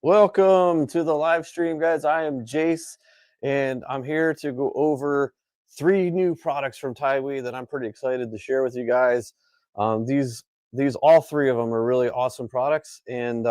Welcome to the live stream, guys. I am Jase, and I'm here to go over 3 new products from TideWe's that I'm pretty excited to share with you guys. These all 3 of them are really awesome products, and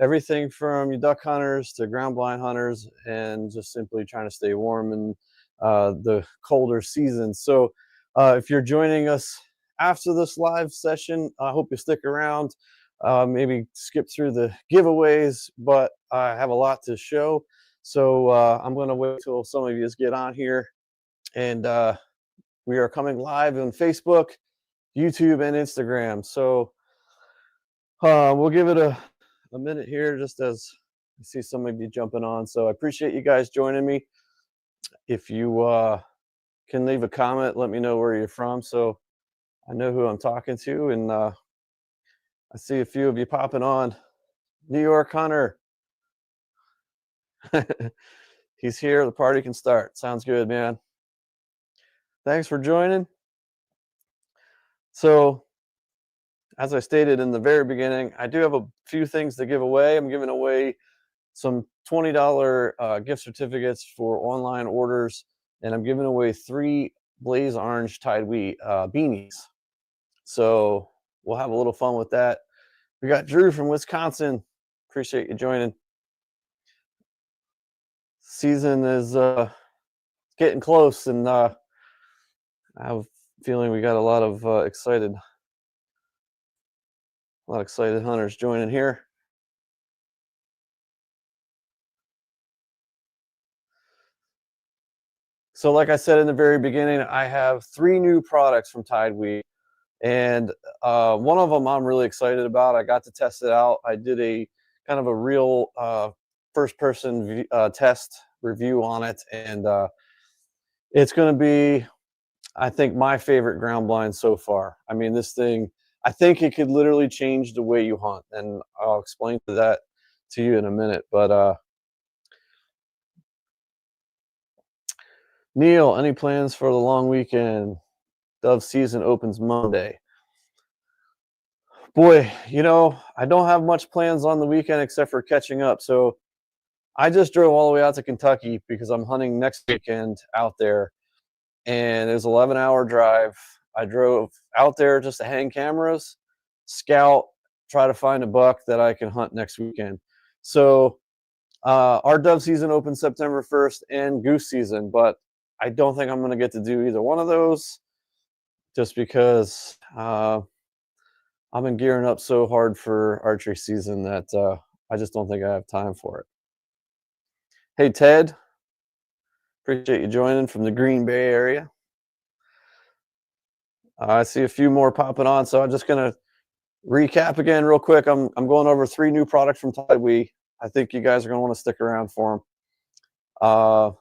everything from you duck hunters to ground blind hunters, and just simply trying to stay warm in the colder seasons. So, if you're joining us after this live session, I hope you stick around. Maybe skip through the giveaways, but I have a lot to show. So I'm going to wait till some of you get on here. And we are coming live on Facebook, YouTube, and Instagram. So we'll give it a minute here just as I see some of you jumping on. So I appreciate you guys joining me. If you can leave a comment, let me know where you're from so I know who I'm talking to. And I see a few of you popping on. New York Hunter. He's here. The party can start. Sounds good, man. Thanks for joining. So, as I stated in the very beginning, I do have a few things to give away. I'm giving away some $20 gift certificates for online orders, and I'm giving away 3 Blaze Orange TideWe's beanies. So, we'll have a little fun with that. We got Drew from Wisconsin. Appreciate you joining. Season is getting close, and I have a feeling we got a lot of excited hunters joining here. So like I said in the very beginning, I have 3 new products from TideWe's, and one of them I'm really excited about. I got to test it out. I did a kind of a real first-person test review on it, and it's going to be, I think, my favorite ground blind so far. I mean, this thing, I think it could literally change the way you hunt, and I'll explain that to you in a minute. But Neil, any plans for the long weekend? Dove season opens Monday. Boy, I don't have much plans on the weekend except for catching up. So I just drove all the way out to Kentucky because I'm hunting next weekend out there, and it was an 11-hour drive. I drove out there just to hang cameras, scout, try to find a buck that I can hunt next weekend. So our dove season opens September 1st and goose season, but I don't think I'm going to get to do either one of those just because I've been gearing up so hard for archery season that I just don't think I have time for it. Hey, Ted. Appreciate you joining from the Green Bay area. I see a few more popping on, so I'm just going to recap again real quick. I'm going over 3 new products from TideWe's. I think you guys are going to want to stick around for them.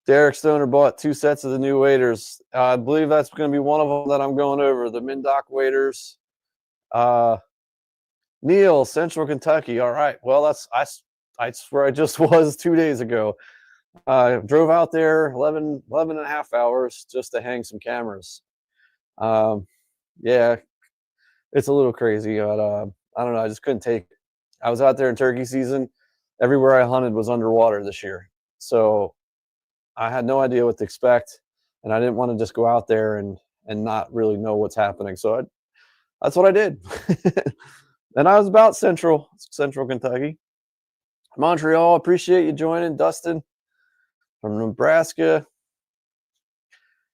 Derek Stoner bought 2 sets of the new waders. I believe that's going to be one of them that I'm going over, the Mindock waders. Neil, Central Kentucky. All right. Well, that's where I just was 2 days ago. Drove out there 11 and a half hours just to hang some cameras. Yeah, it's a little crazy, but I don't know. I just couldn't take it. I was out there in turkey season. Everywhere I hunted was underwater this year. So I had no idea what to expect, and I didn't want to just go out there and not really know what's happening. So that's what I did. And I was about Central Kentucky. Montreal, appreciate you joining. Dustin from Nebraska.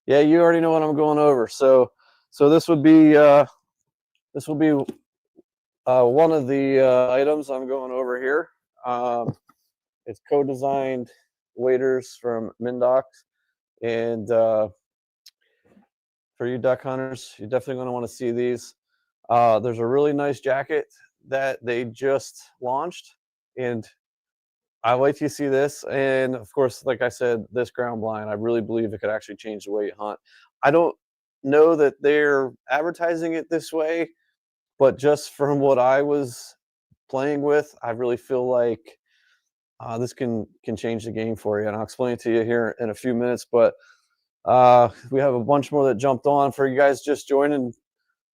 Yeah, you already know what I'm going over. So this would be one of the items I'm going over here. It's co-designed waders from Mindock, and for you duck hunters, you're definitely going to want to see these. There's a really nice jacket that they just launched, and I wait till you see this. And of course, like I said, this ground blind, I really believe it could actually change the way you hunt. I don't know that they're advertising it this way, but just from what I was playing with, I really feel like this can change the game for you. And I'll explain it to you here in a few minutes. But we have a bunch more that jumped on. For you guys just joining,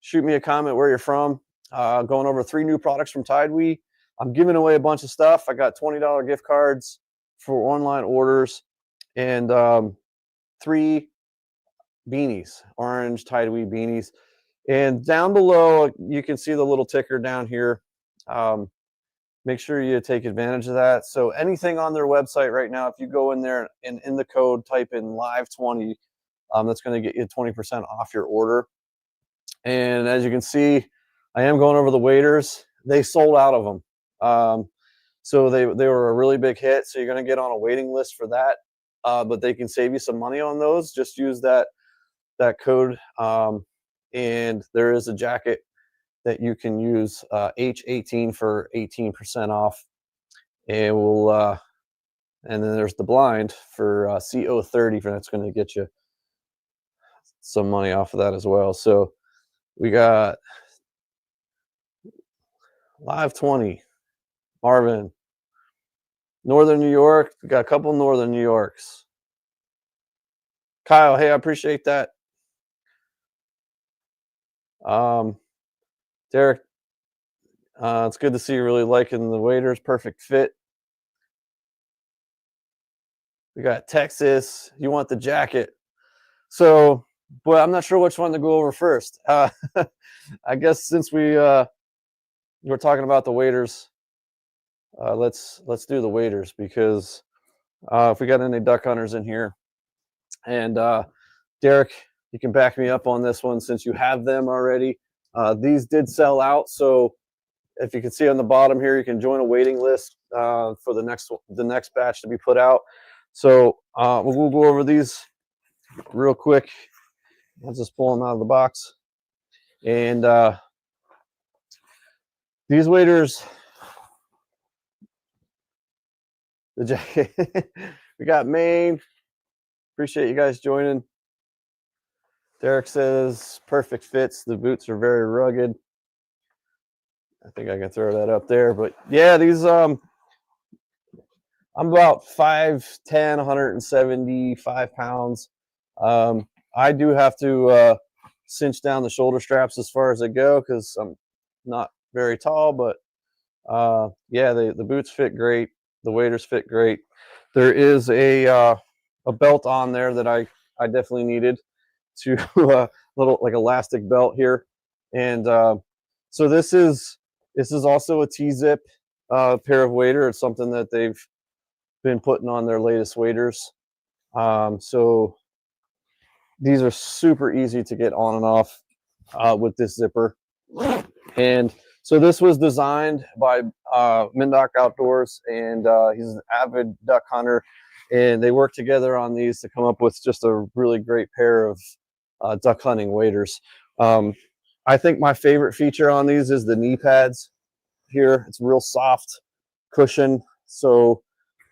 shoot me a comment where you're from. Going over 3 new products from TideWe's. I'm giving away a bunch of stuff. I got $20 gift cards for online orders and 3 beanies, orange TideWe's beanies. And down below, you can see the little ticker down here. Make sure you take advantage of that. So anything on their website right now, if you go in there and in the code type in live20, that's going to get you 20% off your order. And as you can see, I am going over the waders. They sold out of them. So they were a really big hit. So you're going to get on a waiting list for that. But they can save you some money on those. Just use that code. And there is a jacket that you can use, H18 for 18% off. And and then there's the blind for CO30, for that's going to get you some money off of that as well. So we got live20, Marvin, Northern New York. We got a couple Northern New Yorks. Kyle, hey, I appreciate that. Derek, it's good to see you really liking the waders. Perfect fit. We got Texas. You want the jacket. So, boy, I'm not sure which one to go over first. I guess since we're talking about the waders, let's do the waders, because if we got any duck hunters in here, and Derek, you can back me up on this one since you have them already. These did sell out, so if you can see on the bottom here, you can join a waiting list for the next batch to be put out. So we'll go over these real quick. I'll just pull them out of the box. And these waders, the jacket, we got Maine. Appreciate you guys joining. Derek says perfect fits. The boots are very rugged. I think I can throw that up there. But yeah, these I'm about 5'10", 175 pounds. I do have to cinch down the shoulder straps as far as they go because I'm not very tall, but yeah, the boots fit great. The waders fit great. There is a belt on there that I definitely needed to little like elastic belt here. And so this is also a T-zip pair of wader. It's something that they've been putting on their latest waders. So these are super easy to get on and off with this zipper. And so this was designed by Mindock Outdoors, and he's an avid duck hunter, and they worked together on these to come up with just a really great pair of duck hunting waders. I think my favorite feature on these is the knee pads here. It's real soft cushion, so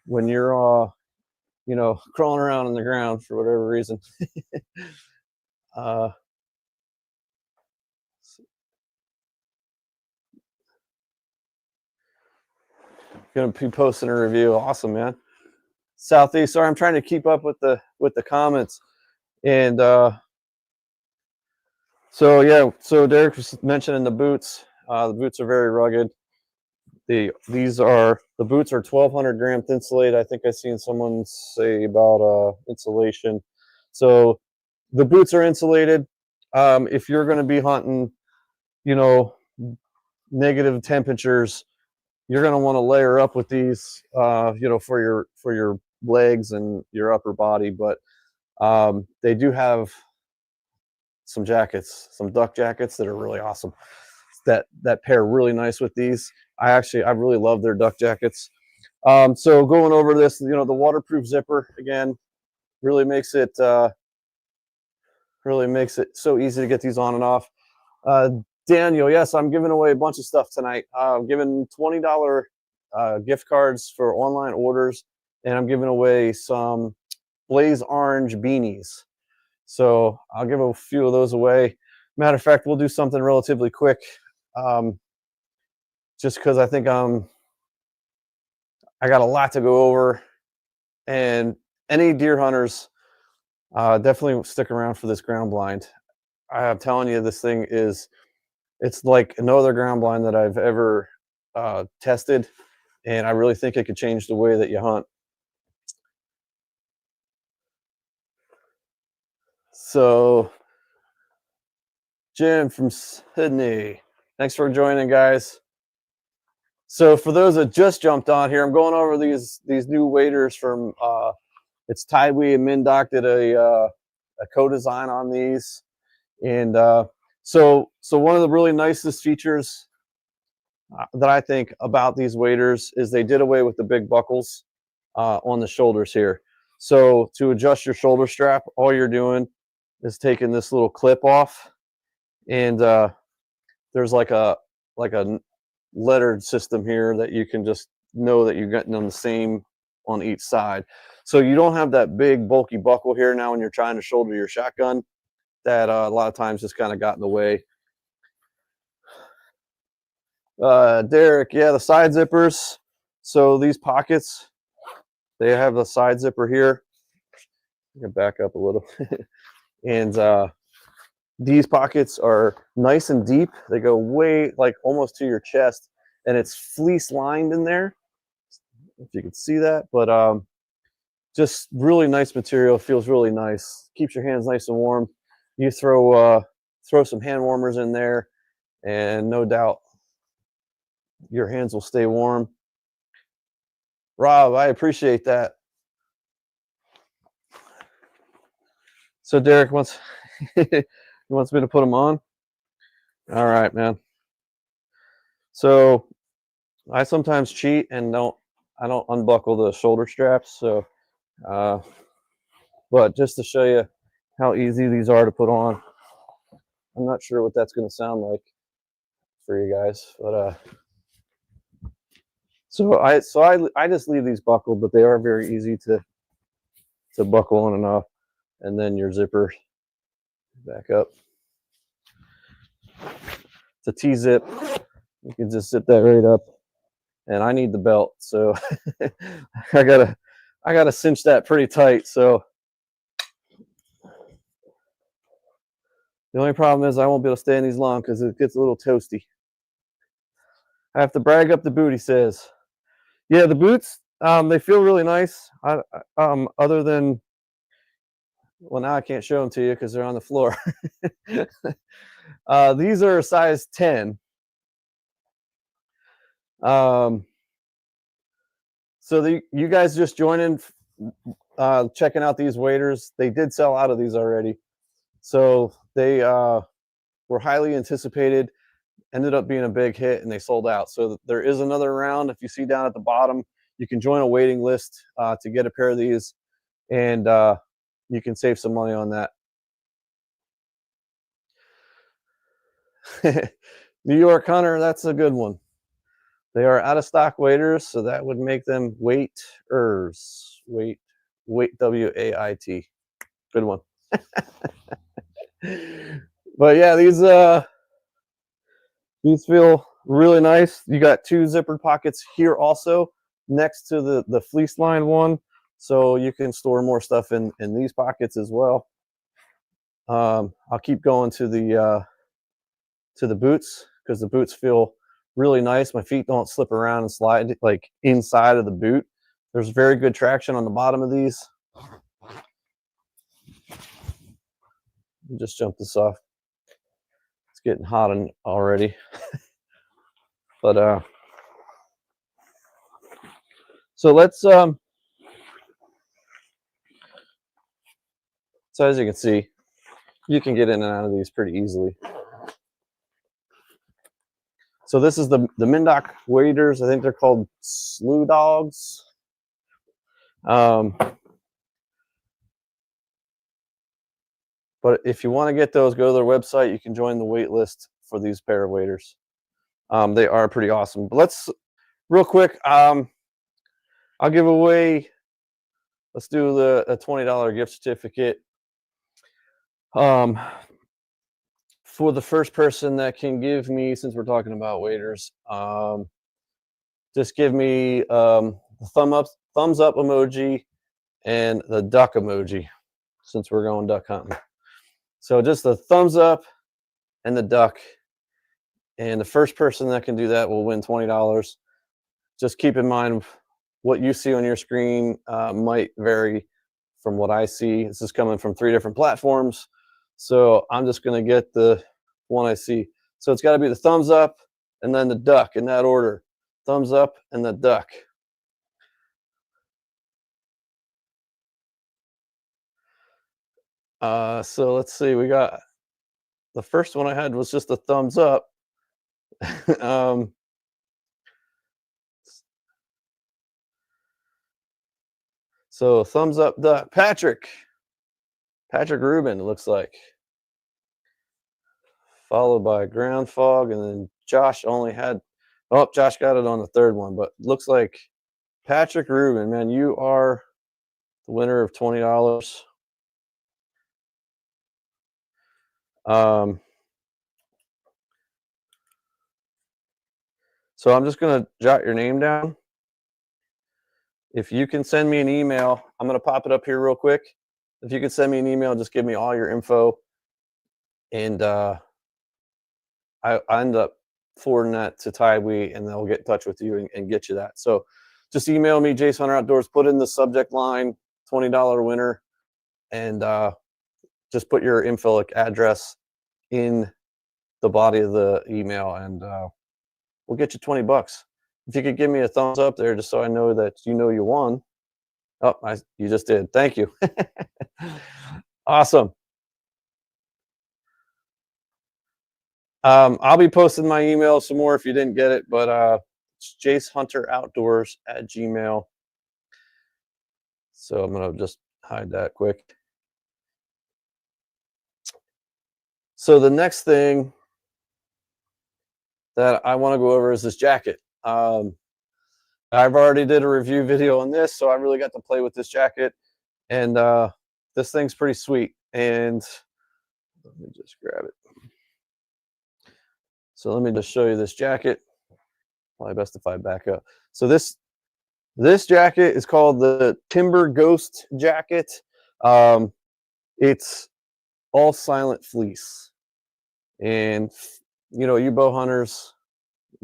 when you're you know, crawling around on the ground for whatever reason, gonna be posting a review. Awesome, man. Southeast. Sorry, I'm trying to keep up with the comments. And so yeah, so Derek was mentioning the boots. The boots are very rugged. The boots are 1,200 gram thinsulate. I think I seen someone say about insulation. So the boots are insulated. If you're going to be hunting, you know, negative temperatures, you're going to want to layer up with these, you know, for your legs and your upper body. But they do have some jackets, some duck jackets that are really awesome. That pair really nice with these. I really love their duck jackets. So going over this, you know, the waterproof zipper again really makes it so easy to get these on and off. Daniel, yes, I'm giving away a bunch of stuff tonight. I'm giving $20 gift cards for online orders, and I'm giving away some Blaze Orange beanies. So I'll give a few of those away. Matter of fact, we'll do something relatively quick, just because I think I got a lot to go over. And any deer hunters, definitely stick around for this ground blind. I'm telling you, this thing it's like no other ground blind that I've ever tested, and I really think it could change the way that you hunt. So Jim from Sydney, thanks for joining, guys. So for those that just jumped on here, I'm going over these new waders from it's TideWe's and Mindoc did a co-design on these, and so one of the really nicest features that I think about these waders is they did away with the big buckles on the shoulders here. So to adjust your shoulder strap, all you're doing is taking this little clip off, and there's like a lettered system here that you can just know that you're getting them the same on each side. So you don't have that big bulky buckle here now when you're trying to shoulder your shotgun that a lot of times just kind of got in the way. Derek, yeah, the side zippers. So these pockets, they have the side zipper here. I can back up a little. And these pockets are nice and deep. They go way, like almost to your chest, and it's fleece lined in there, if you can see that. But just really nice material. Feels really nice. Keeps your hands nice and warm. You throw some hand warmers in there, and no doubt your hands will stay warm. Rob, I appreciate that. So Derek wants he wants me to put them on. All right, man. So I sometimes cheat and I don't unbuckle the shoulder straps. So, but just to show you how easy these are to put on, I'm not sure what that's going to sound like for you guys, but so I just leave these buckled, but they are very easy to buckle on and off, and then your zipper back up. It's a T-zip. You can just zip that right up, and I need the belt, so I gotta cinch that pretty tight. So the only problem is I won't be able to stay in these long because it gets a little toasty. I have to brag up the boot, he says. Yeah, the boots, they feel really nice. Other than, well, now I can't show them to you because they're on the floor. These are a size 10. So you guys just joining, checking out these waders. They did sell out of these already. So they were highly anticipated, ended up being a big hit, and they sold out. So there is another round. If you see down at the bottom, you can join a waiting list to get a pair of these, and you can save some money on that. New York Hunter, that's a good one. They are out of stock waders, so that would make them waiters. Wait, W-A-I-T. Good one. But yeah, these feel really nice. You got two zippered pockets here also next to the fleece line one, so you can store more stuff in these pockets as well. I'll keep going to the boots because the boots feel really nice. My feet don't slip around and slide like inside of the boot. There's very good traction on the bottom of these. Just jump this off. It's getting hot already. But so let's so as you can see, you can get in and out of these pretty easily. So this is the Mindoc waders. I think they're called Slough Dawgs. But if you want to get those, go to their website. You can join the wait list for these pair of waders. They are pretty awesome. But let's, real quick, I'll give away, let's do a $20 gift certificate for the first person that can give me, since we're talking about waders, just give me the thumbs up emoji and the duck emoji, since we're going duck hunting. So just the thumbs up and the duck, And the first person that can do that will win $20. Just keep in mind what you see on your screen might vary from what I see. This is coming from 3 different platforms. So I'm just going to get the one I see. So it's got to be the thumbs up and then the duck in that order. Thumbs up and the duck. So let's see. We got the first one I had was just a thumbs up. So thumbs up, duck. Patrick Rubin, it looks like. Followed by ground fog, and then Josh only had, oh, Josh got it on the third one, but looks like Patrick Rubin, man, you are the winner of $20. So I'm just gonna jot your name down. If you can send me an email, I'm gonna pop it up here real quick. If you can send me an email, just give me all your info, and I end up forwarding that to TideWe's, and they'll get in touch with you and get you that. So just email me, Jase Hunter Outdoors, put in the subject line, $20 winner, and just put your info, like address, in the body of the email, and we'll get you $20. If you could give me a thumbs up there, just so I know that you know you won. Oh, you just did. Thank you. Awesome. I'll be posting my email some more if you didn't get it, but it's jasehunteroutdoors@gmail. So I'm gonna just hide that quick. So the next thing that I want to go over is this jacket. I've already did a review video on this, so I really got to play with this jacket, and this thing's pretty sweet. And let me just grab it. So let me just show you this jacket. Probably best if I back up. So this jacket is called the TimberGhost Jacket. It's all silent fleece, and you know, you bow hunters,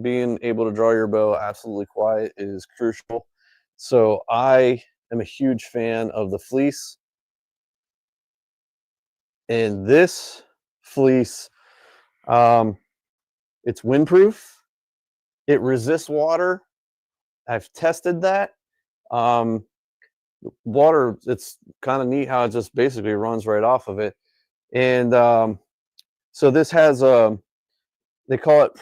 being able to draw your bow absolutely quiet is crucial. So I am a huge fan of the fleece, and this fleece, it's windproof, it resists water. I've tested that. Water, it's kind of neat how it just basically runs right off of it. And so this has they call it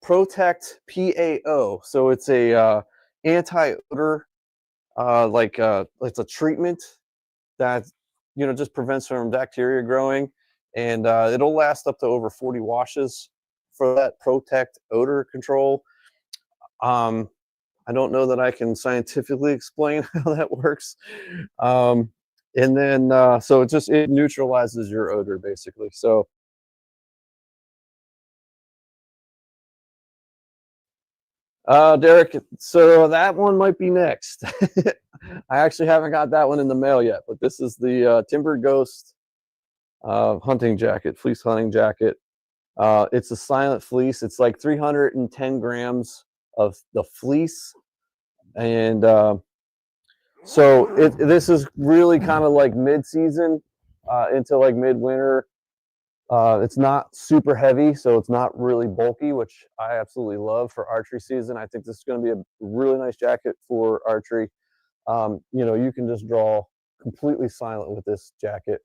Protect PAO. So it's a anti-odor, it's a treatment that, you know, just prevents from bacteria growing, and it'll last up to over 40 washes for that Protect odor control. I don't know that I can scientifically explain how that works. And then so it neutralizes your odor basically. So Derek, so that one might be next. I actually haven't got that one in the mail yet, but this is the TimberGhost hunting jacket, fleece hunting jacket. It's a silent fleece. It's like 310 grams of the fleece, and so this is really kind of like mid-season into like midwinter. It's not super heavy, so it's not really bulky, which I absolutely love for archery season. I think this is going to be a really nice jacket for archery. You know, you can just draw completely silent with this jacket.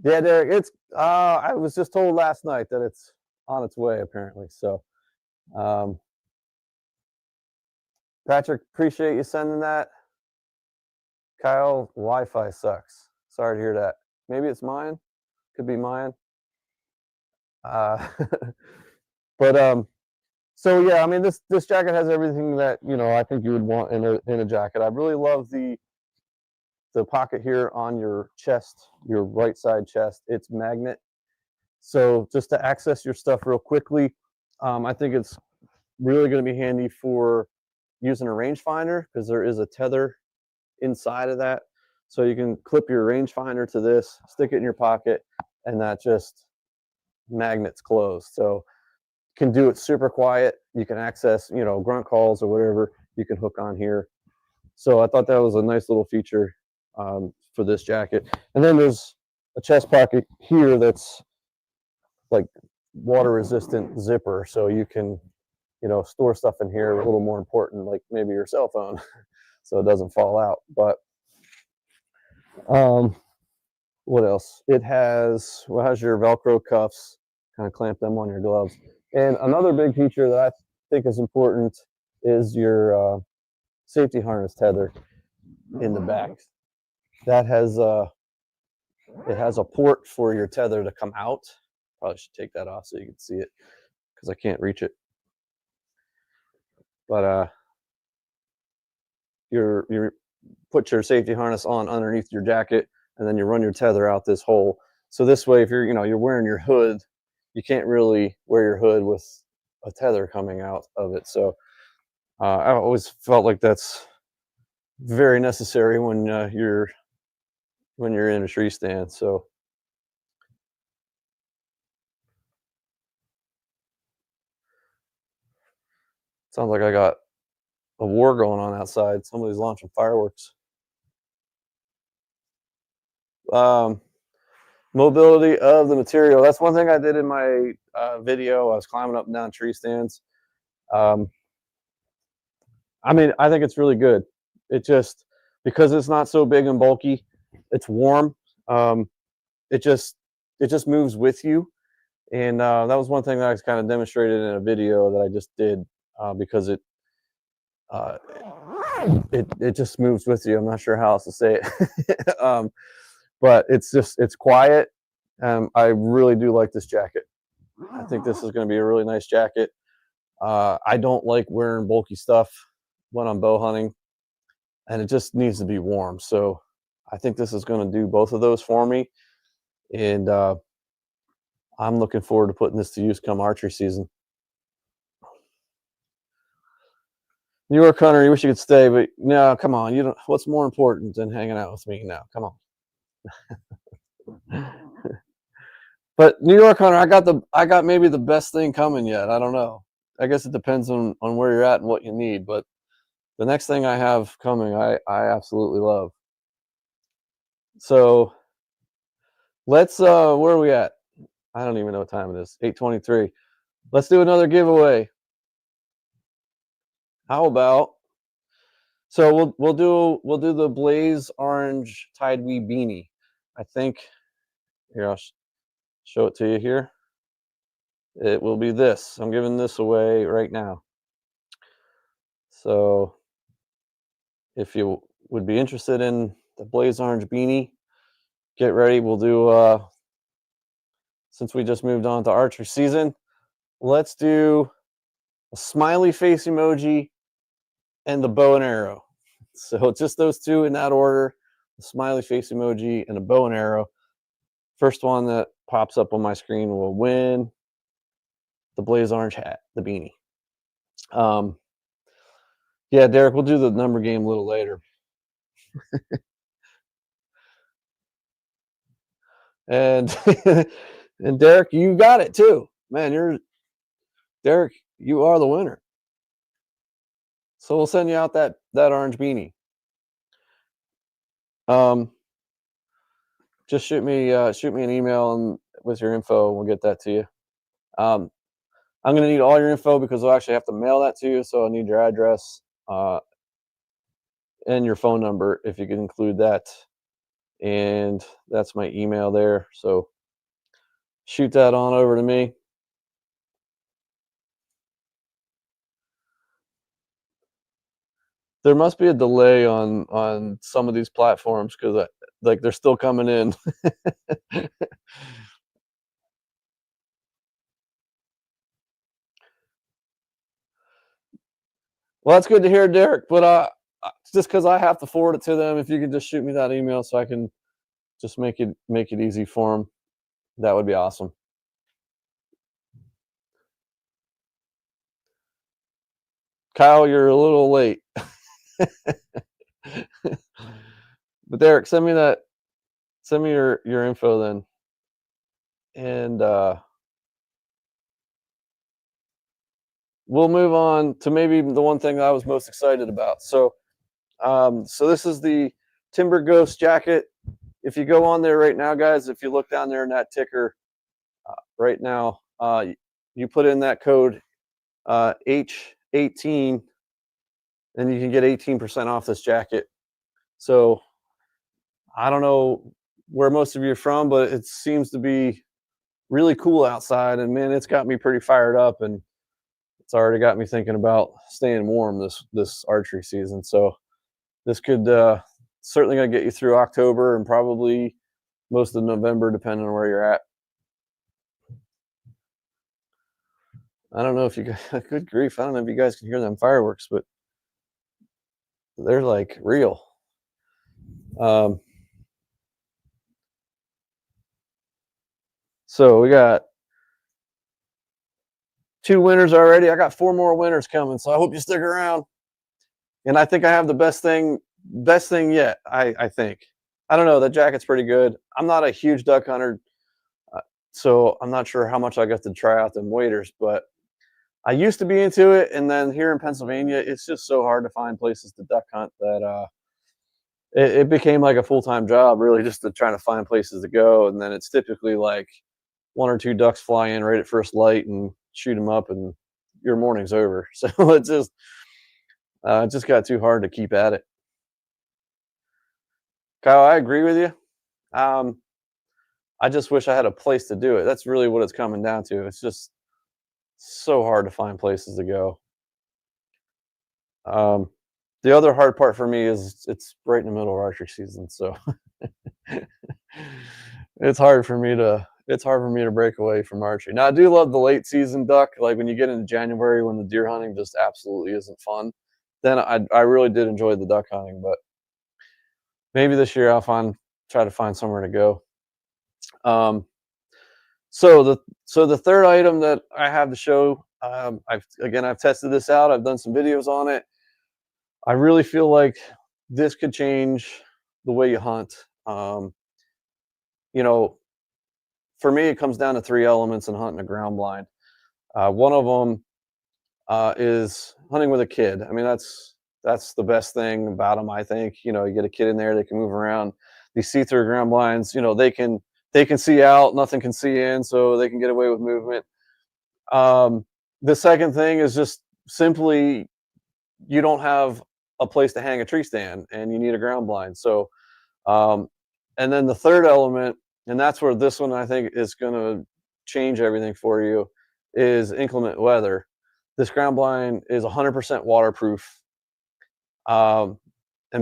Yeah, Derek, it's I was just told last night that it's on its way apparently. So Patrick, appreciate you sending that. Kyle, Wi-Fi sucks. Sorry to hear that. Maybe it's mine. Could be mine. But so yeah, I mean, this jacket has everything that, you know, I think you would want in a jacket. I really love the pocket here on your chest, your right side chest. It's magnet, so just to access your stuff real quickly. I think it's really going to be handy for using a rangefinder, because there is a tether inside of that. So you can clip your rangefinder to this, stick it in your pocket, and that just magnets closed. So you can do it super quiet. You can access, you know, grunt calls or whatever. You can hook on here. So I thought that was a nice little feature for this jacket. And then there's a chest pocket here that's like water resistant zipper, so you can, you know, store stuff in here. A little more important, like maybe your cell phone, so it doesn't fall out. But what else? It has, well, it has your Velcro cuffs, kind of clamp them on your gloves. And another big feature that I think is important is your safety harness tether in the back. That has it has a port for your tether to come out. Probably should take that off so you can see it, because I can't reach it. But you put your safety harness on underneath your jacket, and then you run your tether out this hole. So this way, if you're, you know, you're wearing your hood, you can't really wear your hood with a tether coming out of it. So I always felt like that's very necessary when you're in a tree stand. So sounds like I got a war going on outside. Somebody's launching fireworks. Mobility of the material. That's one thing I did in my video. I was climbing up and down tree stands. I mean, I think it's really good. It just, because it's not so big and bulky, it's warm. It just moves with you. And that was one thing that I kind of demonstrated in a video that I just did, because it just moves with you. I'm not sure how else to say it. But it's quiet. I really do like this jacket. I think this is going to be a really nice jacket. I don't like wearing bulky stuff when I'm bow hunting, and it just needs to be warm. So I think this is going to do both of those for me. And I'm looking forward to putting this to use come archery season. New York hunter, you wish you could stay, but no, come on. You don't. What's more important than hanging out with me now? Come on. But New York hunter, I got maybe the best thing coming yet. I don't know. I guess it depends on where you're at and what you need. But the next thing I have coming, I absolutely love. So let's where are we at? I don't even know what time it is. 8:23. Let's do another giveaway. How about, so we'll do the Blaze Orange TideWe's beanie. I think here, I'll show it to you here. It will be this. I'm giving this away right now. So if you would be interested in the Blaze Orange beanie, get ready. We'll do since we just moved on to archery season, let's do a smiley face emoji and the bow and arrow. So just those two in that order, the smiley face emoji and a bow and arrow. First one that pops up on my screen will win the Blaze Orange hat, the beanie. Yeah, Derek, we'll do the number game a little later. And and Derek, you got it too. Man, Derek, you are the winner. So we'll send you out that orange beanie. Just shoot me an email and with your info, and we'll get that to you. I'm going to need all your info because I'll actually have to mail that to you. So I need your address and your phone number if you can include that. And that's my email there. So shoot that on over to me. There must be a delay on some of these platforms because like they're still coming in. Well, that's good to hear, Derek. But just because I have to forward it to them, if you could just shoot me that email so I can just make it easy for them, that would be awesome. Kyle, you're a little late. But Derek, send me your info then. And we'll move on to maybe the one thing I was most excited about. So this is the TimberGhost Jacket. If you go on there right now, guys, if you look down there in that ticker right now, you put in that code H18, and you can get 18% off this jacket. So I don't know where most of you are from, but it seems to be really cool outside, and man, it's got me pretty fired up, and it's already got me thinking about staying warm this archery season. So this could certainly gonna get you through October and probably most of November, depending on where you're at. I don't know if you guys, good grief, I don't know if you guys can hear them fireworks, but they're like real. So we got 2 winners already. I got 4 more winners coming, so I hope you stick around. And I think I have the best thing yet. I think. I don't know. That jacket's pretty good. I'm not a huge duck hunter, so I'm not sure how much I got to try out them waders, but I used to be into it, and then here in Pennsylvania, it's just so hard to find places to duck hunt that it became like a full-time job, really, just to try to find places to go. And then it's typically like 1 or 2 ducks fly in right at first light and shoot them up, and your morning's over. So it just got too hard to keep at it. Kyle, I agree with you. I just wish I had a place to do it. That's really what it's coming down to. It's just so hard to find places to go. The other hard part for me is it's right in the middle of archery season, so it's hard for me to break away from archery. Now I do love the late season duck, like when you get into January when the deer hunting just absolutely isn't fun. Then I really did enjoy the duck hunting, but maybe this year I'll try to find somewhere to go. So the third item that I have to show, I've tested this out. I've done some videos on it. I really feel like this could change the way you hunt. You know, for me, it comes down to 3 elements in hunting a ground blind. One of them is hunting with a kid. I mean, that's the best thing about them, I think. You know, you get a kid in there, they can move around. These see-through ground blinds, you know, they can see out, nothing can see in, so they can get away with movement. The second thing is just simply you don't have a place to hang a tree stand, and you need a ground blind. So, and then the third element, and that's where this one I think is going to change everything for you, is inclement weather. This ground blind is 100% waterproof. And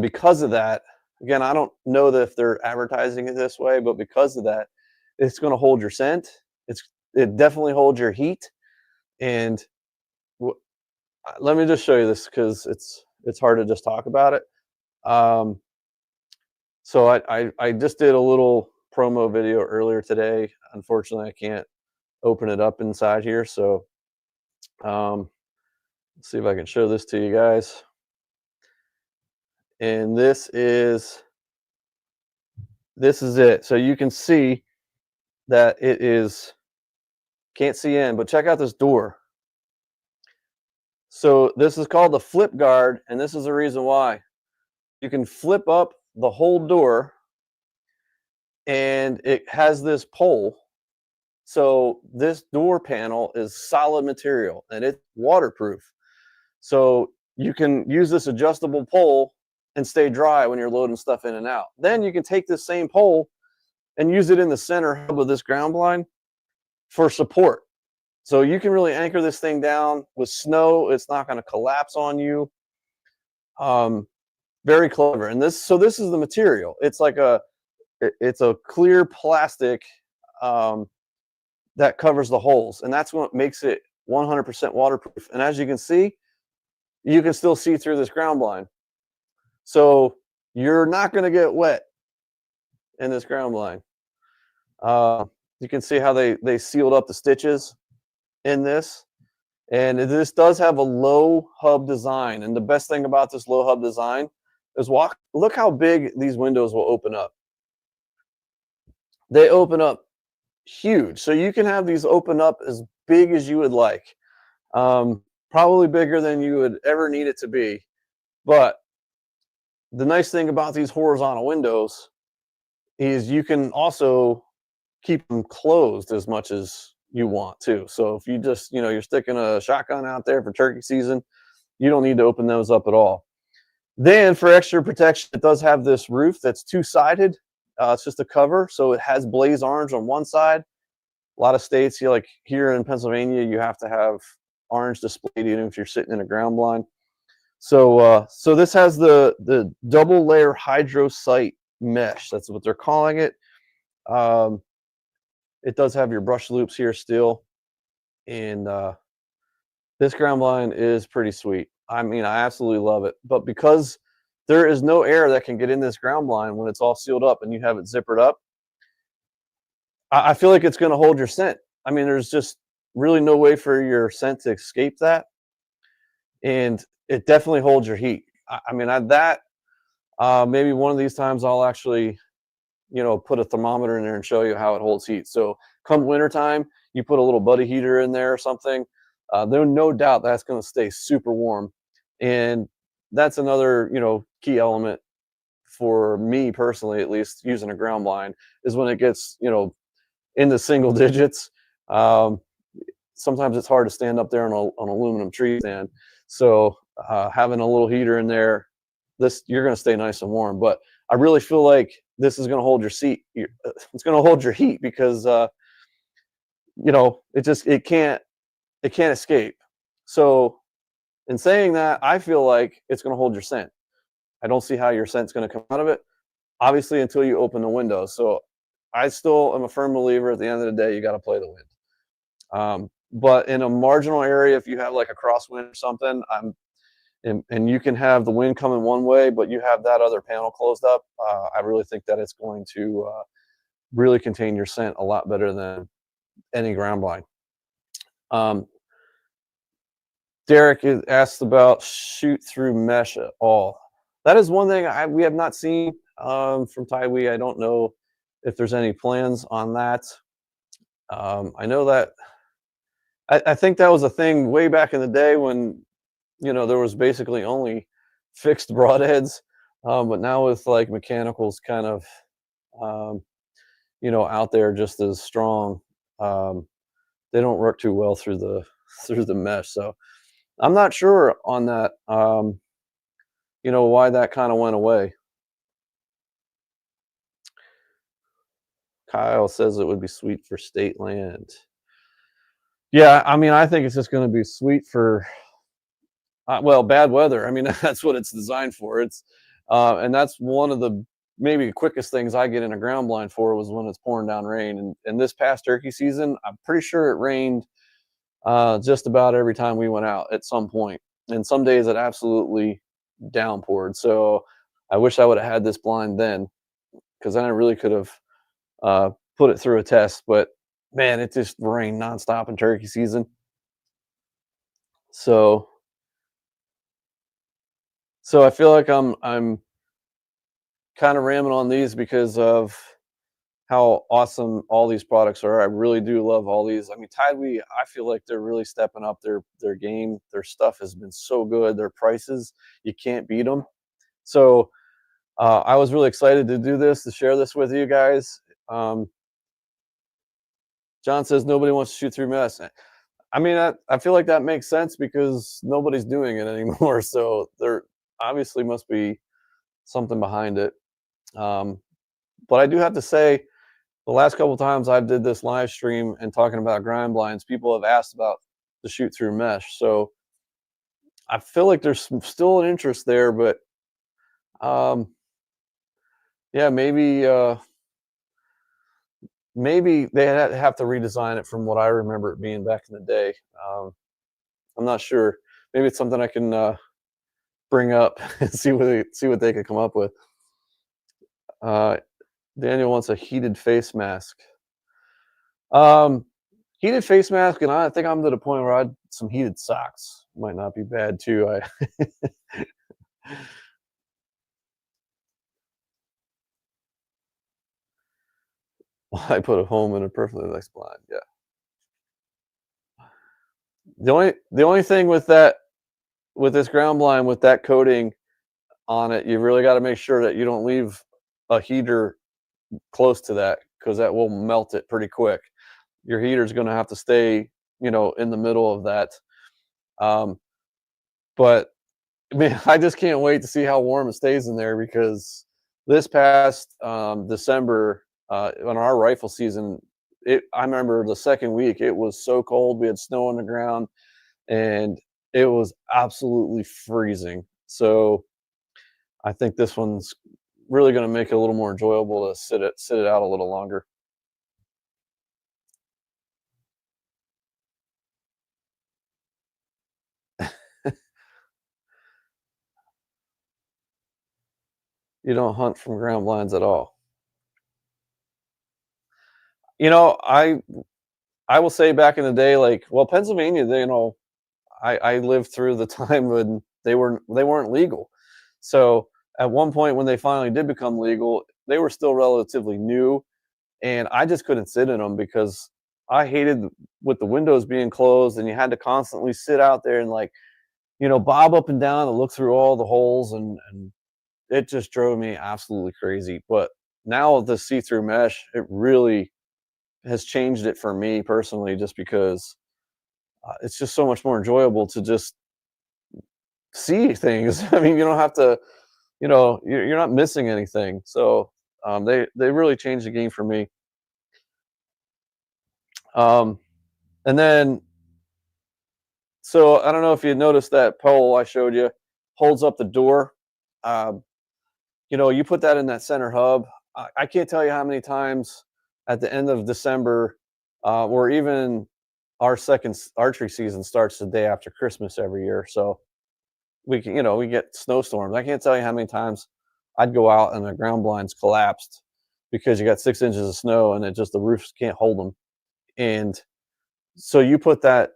because of that, again, I don't know that if they're advertising it this way, but because of that, it's going to hold your scent. It definitely holds your heat. And let me just show you this because it's hard to just talk about it. So I just did a little promo video earlier today. Unfortunately, I can't open it up inside here. So let's see if I can show this to you guys. And this is it. So you can see that it is, can't see in, but check out this door. So this is called the FlipGuard, and this is the reason why. You can flip up the whole door, and it has this pole. So this door panel is solid material, and it's waterproof. So you can use this adjustable pole and stay dry when you're loading stuff in and out. Then you can take this same pole and use it in the center hub of this ground blind for support. So you can really anchor this thing down with snow. It's not going to collapse on you. Very clever. And this is the material. It's like it's a clear plastic that covers the holes, and that's what makes it 100% waterproof. And as you can see, you can still see through this ground blind. So you're not going to get wet in this ground blind. You can see how they sealed up the stitches in this. And this does have a low hub design. And the best thing about this low hub design is look how big these windows will open up. They open up huge. So you can have these open up as big as you would like. Probably bigger than you would ever need it to be. But the nice thing about these horizontal windows is you can also keep them closed as much as you want too. So if you just, you're sticking a shotgun out there for turkey season, you don't need to open those up at all. Then for extra protection, it does have this roof that's two-sided. It's just a cover, so it has blaze orange on one side. A lot of states, like here in Pennsylvania, you have to have orange displayed even if you're sitting in a ground blind. So this has the double layer hydrosite mesh. That's what they're calling it. It does have your brush loops here still, and this ground blind is pretty sweet. I mean, I absolutely love it. But because there is no air that can get in this ground blind when it's all sealed up and you have it zippered up, I feel like it's going to hold your scent. I mean, there's just really no way for your scent to escape that, and it definitely holds your heat. I mean, maybe one of these times I'll actually, put a thermometer in there and show you how it holds heat. So come wintertime, you put a little buddy heater in there or something. There's no doubt that's going to stay super warm, and that's another key element for me personally, at least using a ground blind, is when it gets in the single digits. Sometimes it's hard to stand up there on an aluminum tree stand. So having a little heater in there, you're going to stay nice and warm. But I really feel like this is going to hold your seat. It's going to hold your heat because it can't escape. So in saying that, I feel like it's going to hold your scent. I don't see how your scent's going to come out of it, obviously, until you open the window. So I still am a firm believer at the end of the day, you got to play the wind. But in a marginal area, if you have like a crosswind or something, and you can have the wind coming one way, but you have that other panel closed up, I really think that it's going to really contain your scent a lot better than any ground blind. Derek asked about shoot through mesh at all. That is one thing we have not seen from TideWe's. I don't know if there's any plans on that. I know that I think that was a thing way back in the day when there was basically only fixed broadheads, but now with like mechanicals kind of out there just as strong, they don't work too well through the mesh. So I'm not sure on that. Why that kind of went away. Kyle says it would be sweet for state land. Yeah, I mean, I think it's just going to be sweet for bad weather. I mean, that's what it's designed for. And that's one of the maybe quickest things I get in a ground blind for was when it's pouring down rain. And this past turkey season, I'm pretty sure it rained just about every time we went out at some point. And some days it absolutely downpoured. So I wish I would have had this blind then, because then I really could have put it through a test. But man, it just rained nonstop in turkey season. So I feel like I'm kind of ramming on these because of how awesome all these products are. I really do love all these. I mean, TideWe's, I feel like they're really stepping up their game. Their stuff has been so good. Their prices, you can't beat them. So I was really excited to do this, to share this with you guys. John says nobody wants to shoot through mesh. I mean, I feel like that makes sense because nobody's doing it anymore. So there obviously must be something behind it. But I do have to say, the last couple of times I did this live stream and talking about ground blinds, people have asked about the shoot through mesh. So I feel like there's still an interest there, but yeah, maybe they have to redesign it from what I remember it being back in the day. I'm not sure. Maybe it's something I can bring up and see what they could come up with. Daniel wants a heated face mask. Heated face mask, and I think I'm to the point where some heated socks might not be bad too. I put a home in a perfectly nice blind. Yeah. The only thing with that, with this ground blind with that coating on it, you really got to make sure that you don't leave a heater close to that because that will melt it pretty quick. Your heater's going to have to stay, in the middle of that. Um, but man, I just can't wait to see how warm it stays in there because this past December, on our rifle season, I remember the second week it was so cold. We had snow on the ground, and it was absolutely freezing. So I think this one's really going to make it a little more enjoyable to sit it out a little longer. You don't hunt from ground blinds at all. You know, I will say back in the day, like, well, Pennsylvania, I lived through the time when they weren't legal. So at one point when they finally did become legal, they were still relatively new, and I just couldn't sit in them because I hated with the windows being closed and you had to constantly sit out there and like, bob up and down and look through all the holes, and it just drove me absolutely crazy. But now with the see-through mesh, it really has changed it for me personally, just because it's just so much more enjoyable to just see things. I mean, you don't have to, you're not missing anything. So they really changed the game for me. Um, and then, so I don't know if you noticed that pole I showed you holds up the door. Um, you put that in that center hub. I can't tell you how many times at the end of December, or even our second archery season starts the day after Christmas every year. So we get snowstorms. I can't tell you how many times I'd go out and the ground blinds collapsed because you got 6 inches of snow and the roofs can't hold them. And so you put that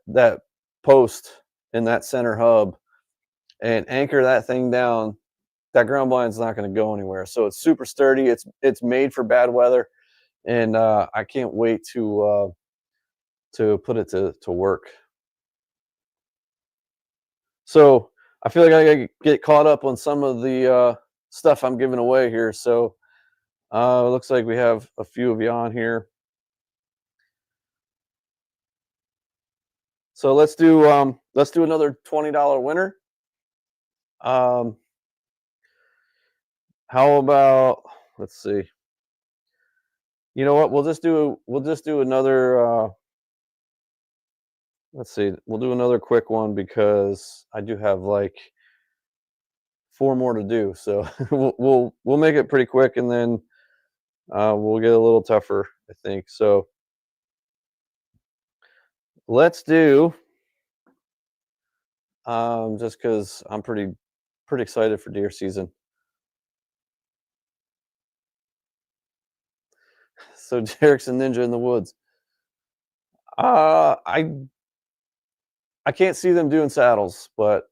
post in that center hub and anchor that thing down. That ground blind's not going to go anywhere. So it's super sturdy. It's made for bad weather, and I can't wait to put it to work. So I feel like I gotta get caught up on some of the stuff I'm giving away here. So it looks like we have a few of you on here. So let's do another $20 winner. Um, how about, let's see. You know what? We'll just do another. Let's see. We'll do another quick one because I do have like four more to do. So we'll make it pretty quick, and then we'll get a little tougher, I think. So let's do, just because I'm pretty excited for deer season. So Derek's a ninja in the woods. I can't see them doing saddles, but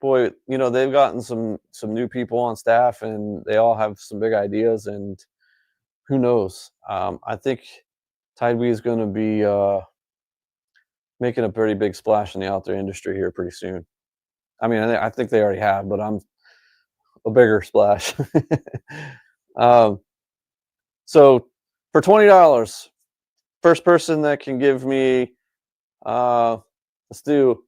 boy, they've gotten some new people on staff, and they all have some big ideas, and who knows? I think TideWe's is going to be making a pretty big splash in the outdoor industry here pretty soon. I mean, I think they already have, but I'm a bigger splash. um, so for $20, first person that can give me, uh, let's do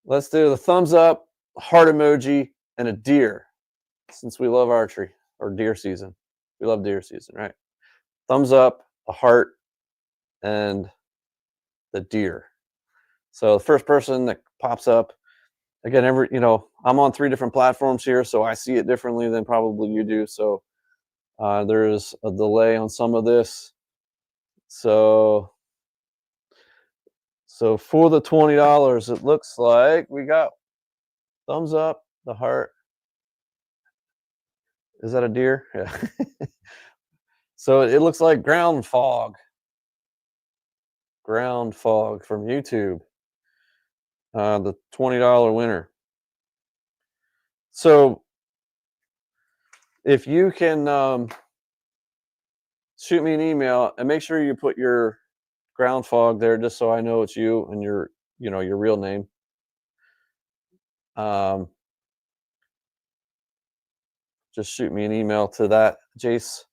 the thumbs up, heart emoji, and a deer, since we love archery or deer season. We love deer season, right? Thumbs up, a heart, and the deer. So the first person that pops up, again, I'm on 3 different platforms here, so I see it differently than probably you do. So there's a delay on some of this. So for the $20, it looks like we got thumbs up, the heart. Is that a deer? Yeah. So it looks like ground fog from YouTube. The $20 winner. So if you can shoot me an email and make sure you put your ground fog there just so I know it's you and your, your real name. Just shoot me an email to that Jase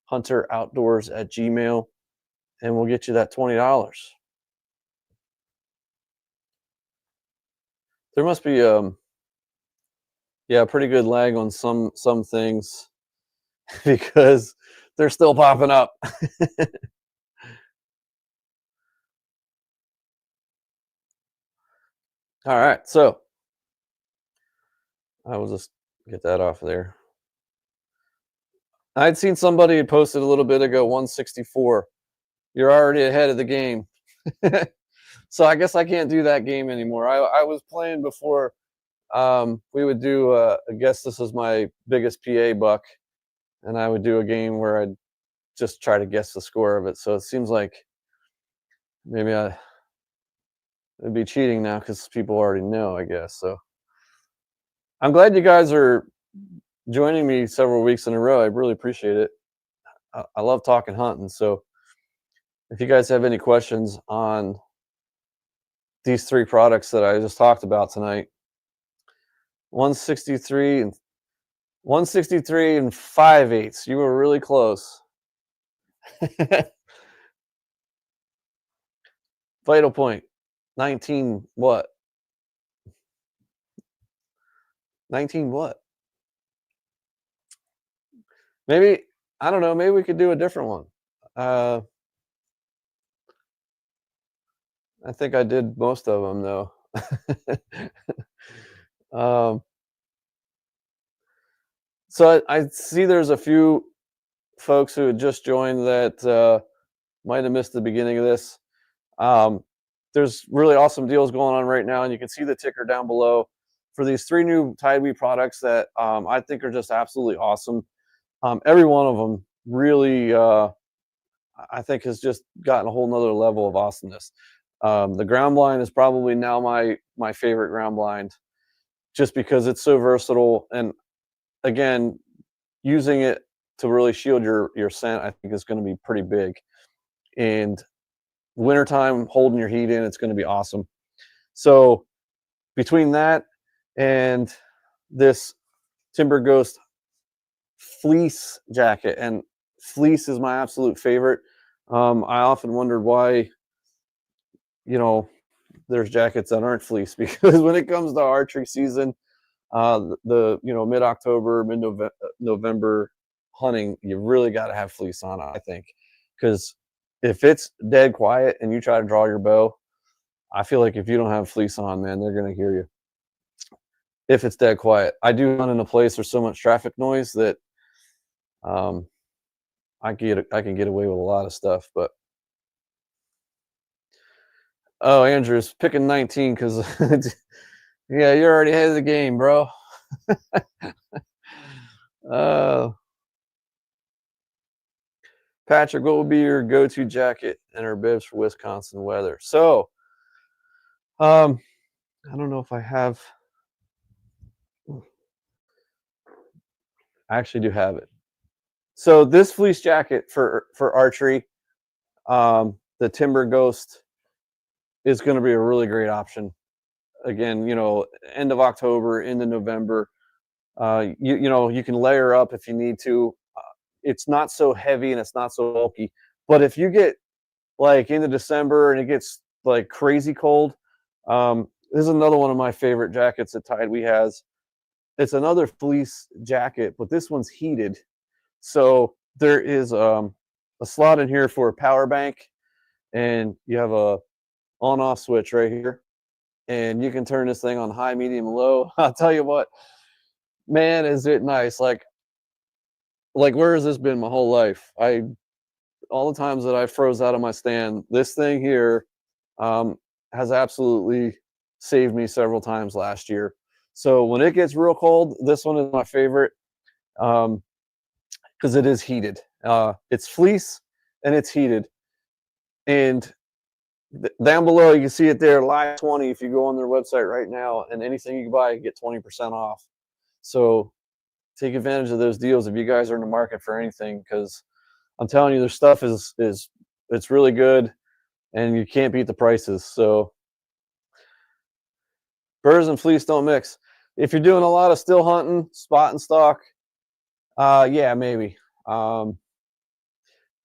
Hunter Outdoors at Gmail, and we'll get you that $20. There must be yeah, pretty good lag on some things because they're still popping up. All right, so I will just get that off of there. I'd seen somebody had posted a little bit ago 164. You're already ahead of the game. So I guess I can't do that game anymore. I was playing before. We would do I guess this is my biggest PA buck, and I would do a game where I'd just try to guess the score of it. So it seems like maybe it'd be cheating now because people already know, I guess. So I'm glad you guys are joining me several weeks in a row. I really appreciate it. I love talking hunting. So if you guys have any questions on these three products that I just talked about tonight, 163 and 163 and 5/8. You were really close. Vital point 19 what? 19 what? Maybe, I don't know, maybe we could do a different one. I think I did most of them though. So I see there's a few folks who had just joined that might have missed the beginning of this. There's really awesome deals going on right now, and you can see the ticker down below for these three new TideWe's products that I think are just absolutely awesome. Every one of them really, I think, has just gotten a whole nother level of awesomeness. The ground blind is probably now my favorite ground blind, just because it's so versatile, and again, using it to really shield your scent, I think is going to be pretty big. And wintertime, holding your heat in, it's going to be awesome. So between that and this TimberGhost fleece jacket, and fleece is my absolute favorite. I often wondered why, there's jackets that aren't fleece, because when it comes to archery season, the mid-October, mid-November hunting, you really got to have fleece on, I think, because if it's dead quiet and you try to draw your bow, I feel like if you don't have fleece on, man, they're going to hear you. If it's dead quiet. I do hunt in a place there's so much traffic noise that I can get away with a lot of stuff. But oh, Andrew's picking 19 because yeah, you're already ahead of the game, bro. Patrick, what would be your go-to jacket and or bibs for Wisconsin weather? So I don't know if I have. I actually do have it. So this fleece jacket for archery, the TimberGhost, is going to be a really great option. Again, end of October into November. You can layer up if you need to. It's not so heavy and it's not so bulky. But if you get like into December and it gets like crazy cold, this is another one of my favorite jackets that TideWe's has. It's another fleece jacket, but this one's heated. So there is a slot in here for a power bank, and you have a on-off switch right here, and you can turn this thing on high, medium, low. I'll tell you what, man, is it nice. Like where has this been my whole life? All the times that I froze out of my stand, this thing here has absolutely saved me several times last year. So when it gets real cold, this one is my favorite because it is heated. It's fleece and it's heated. And down below, you can see it there, live 20. If you go on their website right now, and anything you buy, you get 20% off. So take advantage of those deals if you guys are in the market for anything, because I'm telling you, their stuff is it's really good, and you can't beat the prices. So birds and fleece don't mix. If you're doing a lot of still hunting, spot and stalk, yeah, maybe.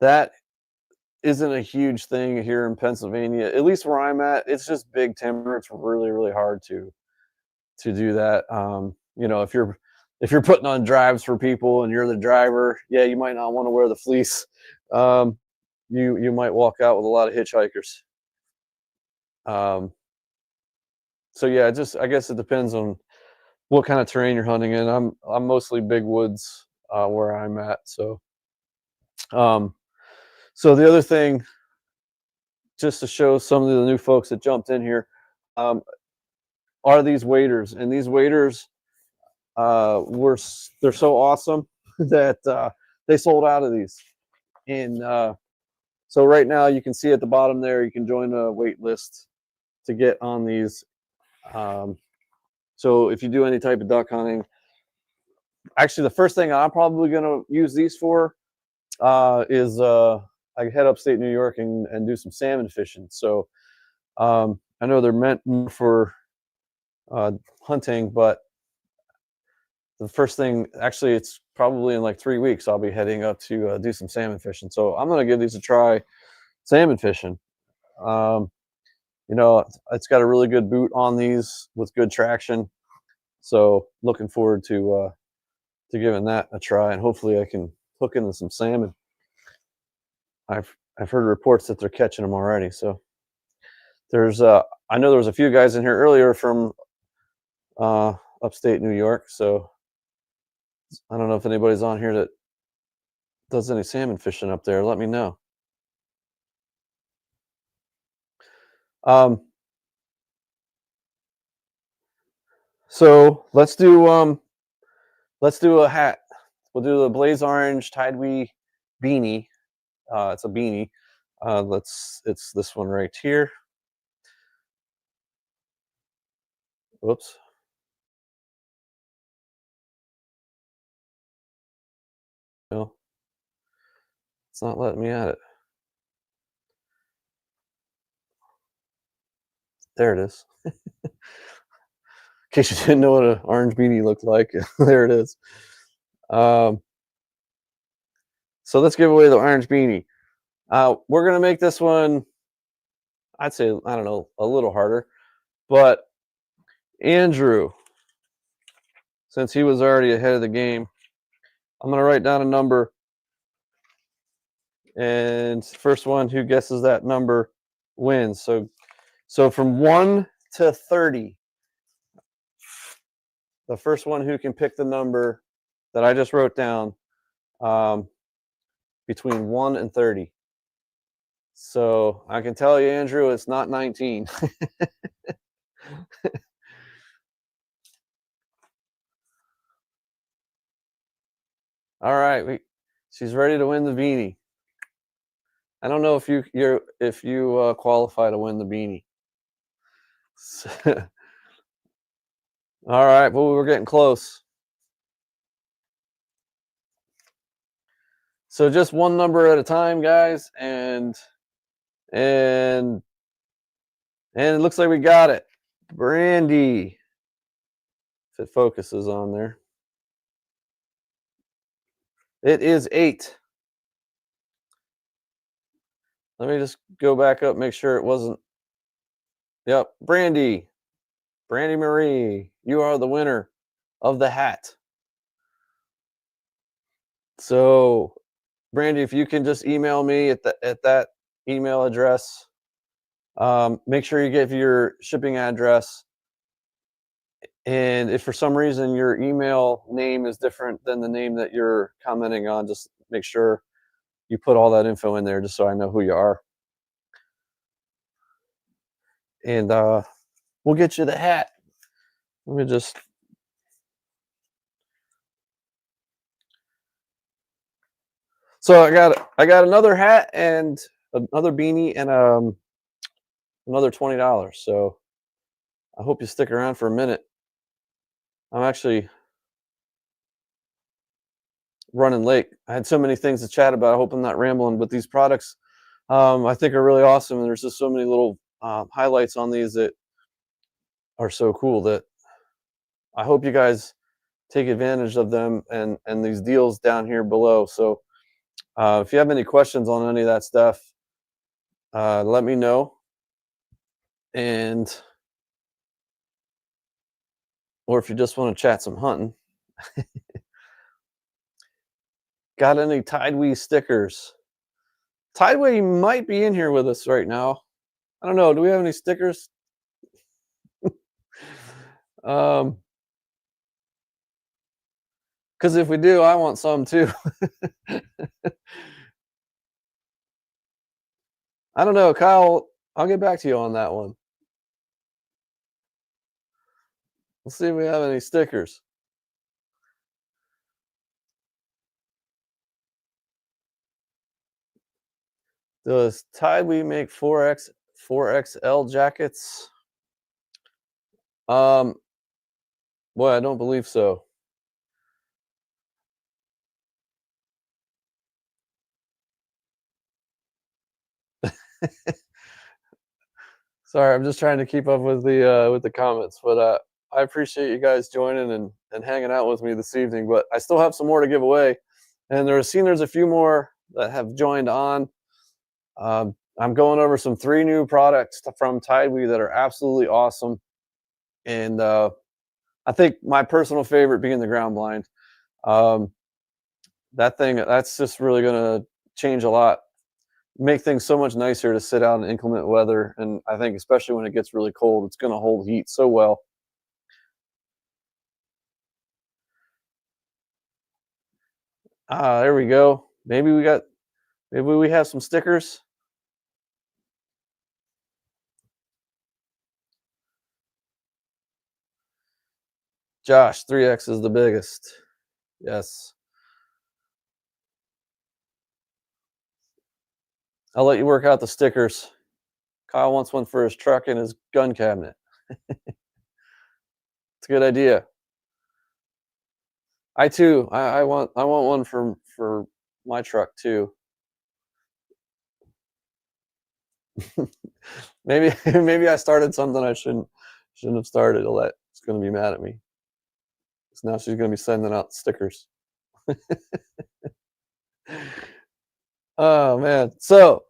That isn't a huge thing here in Pennsylvania. At least where I'm at, it's just big timber. It's really, really hard to do that. You know, if you're putting on drives for people and you're the driver, yeah, you might not want to wear the fleece. You might walk out with a lot of hitchhikers. So yeah, I guess it depends on what kind of terrain you're hunting in. I'm mostly big woods where I'm at. So so the other thing, just to show some of the new folks that jumped in here, are these waders, and these waders they're so awesome that they sold out of these. And so right now you can see at the bottom there, you can join a wait list to get on these. So if you do any type of duck hunting, actually the first thing I'm probably going to use these for is I head upstate New York and do some salmon fishing. So I know they're meant for hunting, but the first thing, actually, it's probably in like 3 weeks, I'll be heading up to do some salmon fishing. So I'm going to give these a try, salmon fishing. You know, it's got a really good boot on these with good traction. So looking forward to giving that a try, and hopefully I can hook into some salmon. I've heard reports that they're catching them already. So there's I know there was a few guys in here earlier from upstate New York. So I don't know if anybody's on here that does any salmon fishing up there. Let me know. So let's do a hat. We'll do the Blaze Orange TideWe's beanie. It's a beanie. It's this one right here. Whoops. No, it's not letting me at it. There it is. In case you didn't know what an orange beanie looked like, there it is. So let's give away the orange beanie. We're gonna make this one, I'd say, I don't know, a little harder, but Andrew, since he was already ahead of the game, I'm gonna write down a number, and first one who guesses that number wins. So from 1 to 30, the first one who can pick the number that I just wrote down, between 1 and 30. So I can tell you, Andrew, it's not 19. All right, she's ready to win the beanie. I don't know if you qualify to win the beanie. All right, well, we're getting close. So just one number at a time, guys, and it looks like we got it. Brandy, if it focuses on there. It is 8. Let me just go back up, make sure it wasn't. Yep, Brandy Marie, you are the winner of the hat. So, Brandy, if you can just email me at that email address, make sure you give your shipping address. And if for some reason your email name is different than the name that you're commenting on, just make sure you put all that info in there just so I know who you are. And we'll get you the hat. Let me just. So I got another hat and another beanie and another $20. So I hope you stick around for a minute. I'm actually running late. I had so many things to chat about. I hope I'm not rambling, but these products I think are really awesome. And there's just so many little highlights on these that are so cool that I hope you guys take advantage of them and these deals down here below. So if you have any questions on any of that stuff, let me know. And or if you just want to chat some hunting. Got any TideWe's stickers? TideWe might be in here with us right now. I don't know. Do we have any stickers? Because if we do, I want some too. I don't know, Kyle. I'll get back to you on that one. Let's see if we have any stickers. Does TideWe make 4XL jackets? Boy, I don't believe so. Sorry, I'm just trying to keep up with the comments, but I appreciate you guys joining and hanging out with me this evening. But I still have some more to give away, and there's a few more that have joined on. I'm going over 3 new products from TideWe that are absolutely awesome, and I think my personal favorite being the ground blind. That's just really going to change a lot, make things so much nicer to sit out in inclement weather. And I think especially when it gets really cold, it's going to hold heat so well. There we go. Maybe we have some stickers. Josh, 3X is the biggest. Yes. I'll let you work out the stickers. Kyle wants one for his truck and his gun cabinet. It's a good idea. I too. I want one for my truck too. maybe I started something I shouldn't have started. It's going to be mad at me. So now she's going to be sending out stickers. Oh man. So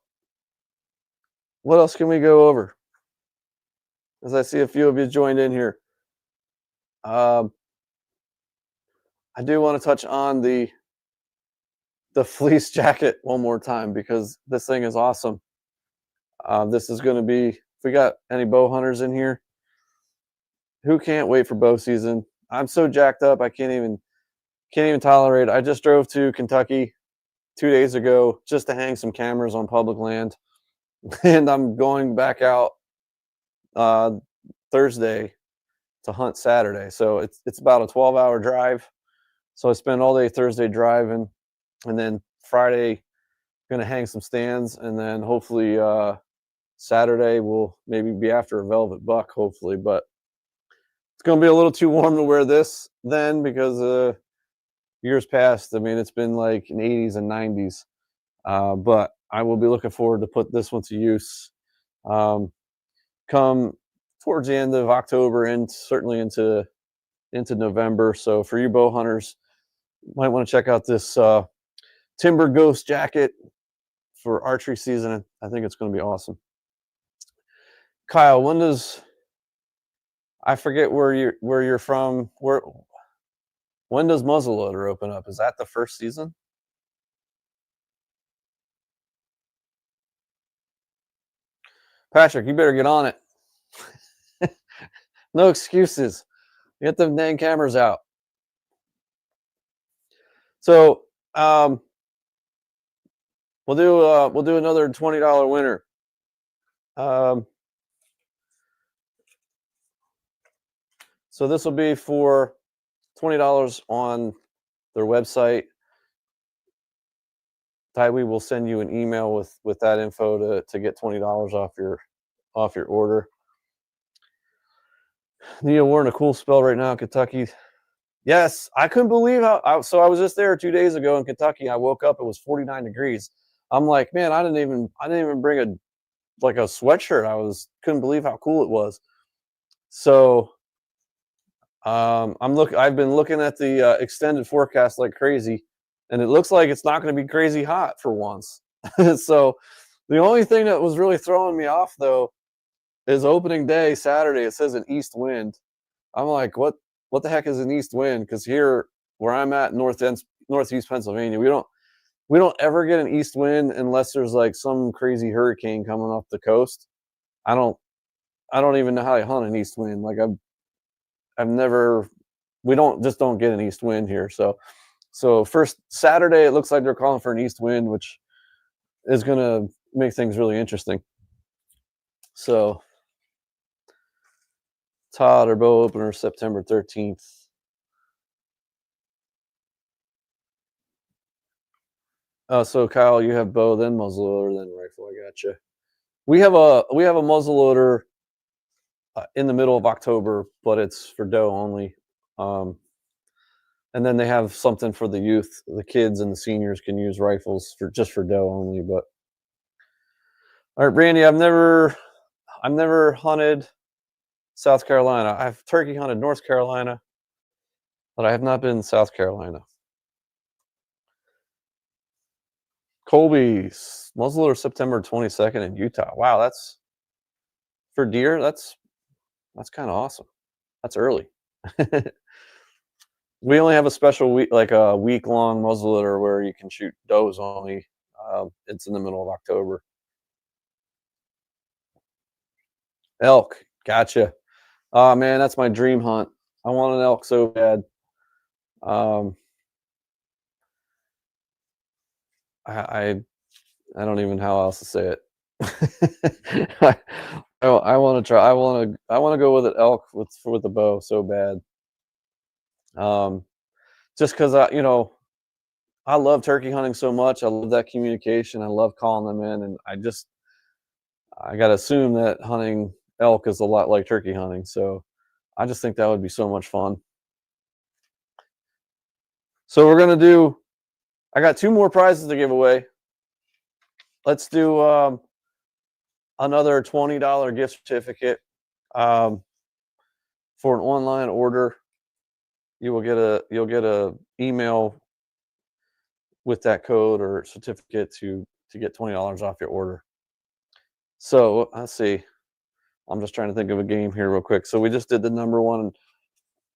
what else can we go over? As I see a few of you joined in here. I do want to touch on the fleece jacket one more time because this thing is awesome. This is going to be, if we got any bow hunters in here, who can't wait for bow season? I'm so jacked up I can't even tolerate it. I just drove to Kentucky 2 days ago just to hang some cameras on public land, and I'm going back out Thursday to hunt Saturday. So it's about a 12-hour drive. So I spend all day Thursday driving, and then Friday going to hang some stands, and then hopefully Saturday will maybe be after a velvet buck, hopefully. But it's going to be a little too warm to wear this then because years past, I mean, it's been like in 80s and 90s. But I will be looking forward to put this one to use come towards the end of October and certainly into November. So for you bow hunters, you might want to check out this TimberGhost jacket for archery season. I think it's going to be awesome. Kyle, I forget where you're from. When does muzzleloader open up? Is that the first season? Patrick, you better get on it. No excuses. Get them dang cameras out. So we'll do another $20 winner. So this will be for $20 on their website. TideWe will send you an email with that info to get $20 off your order. We're in a cool spell right now in Kentucky. Yes, I couldn't believe so I was just there 2 days ago in Kentucky. I woke up, it was 49 degrees. I'm like, "Man, I didn't even bring like a sweatshirt." Couldn't believe how cool it was. So, I've been looking at the, extended forecast like crazy, and it looks like it's not gonna be crazy hot for once. So, the only thing that was really throwing me off, though, is opening day, Saturday, it says an east wind. I'm like, what the heck is an east wind? Because here where I'm at, northeast Pennsylvania, we don't ever get an east wind unless there's like some crazy hurricane coming off the coast. I don't I don't even know how to hunt an east wind. Like I've never we don't get an east wind here. So first Saturday it looks like they're calling for an east wind, which is gonna make things really interesting. So Todd or bow opener September 13th. So Kyle, you have bow, then muzzleloader, then rifle. I gotcha. We have a muzzleloader in the middle of October, but it's for doe only. Um, and then they have something for the youth, the kids and the seniors can use rifles for just for doe only. But all right, Brandy, I've never hunted South Carolina. I've turkey hunted North Carolina, but I have not been in South Carolina. Colby's muzzleloader September 22nd in Utah. Wow, that's for deer. That's kind of awesome. That's early. We only have a special week, like a week-long muzzleloader where you can shoot does only. It's in the middle of October. Elk, gotcha. Oh man, that's my dream hunt. I want an elk so bad. Um, I I don't even know how else to say it. I want to try. I want to go with an elk with the bow so bad. Um, just because I love turkey hunting so much. I love that communication. I love calling them in, and I gotta assume that hunting elk is a lot like turkey hunting. So I just think that would be so much fun. So we're gonna do. I got two more prizes to give away. Let's do another $20 gift certificate um, for an online order. You'll get a email with that code or certificate to get $20 off your order. So let's see. I'm just trying to think of a game here real quick. So we just did the number one.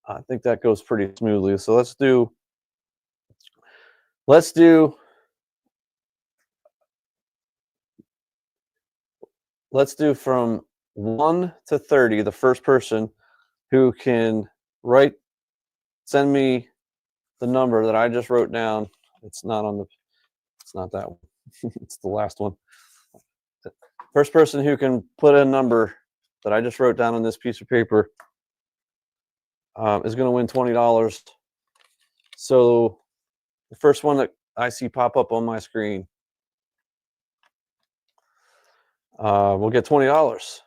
I think that goes pretty smoothly. So let's do let's do from 1 to 30. The first person who can write send me the number that I just wrote down. It's not that one. It's the last one. First person who can put a number that I just wrote down on this piece of paper is going to win $20. So the first one that I see pop up on my screen will get $20.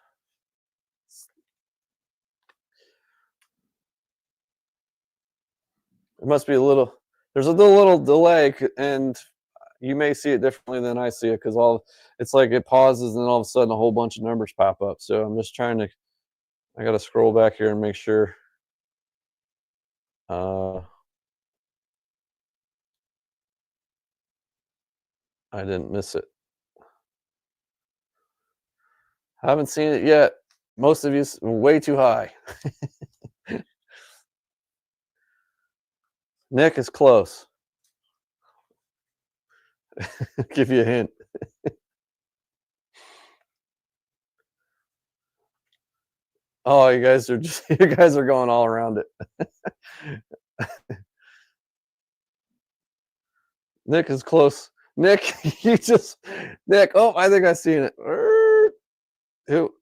It must be there's a little delay, and you may see it differently than I see it because it's like it pauses and then all of a sudden a whole bunch of numbers pop up. So I'm just I got to scroll back here and make sure. Uh, I didn't miss it. Haven't seen it yet. Most of you way too high. Nick is close. Give you a hint. Oh, you guys are going all around it. Nick is close. Nick, Nick. Oh, I think I seen it. Who?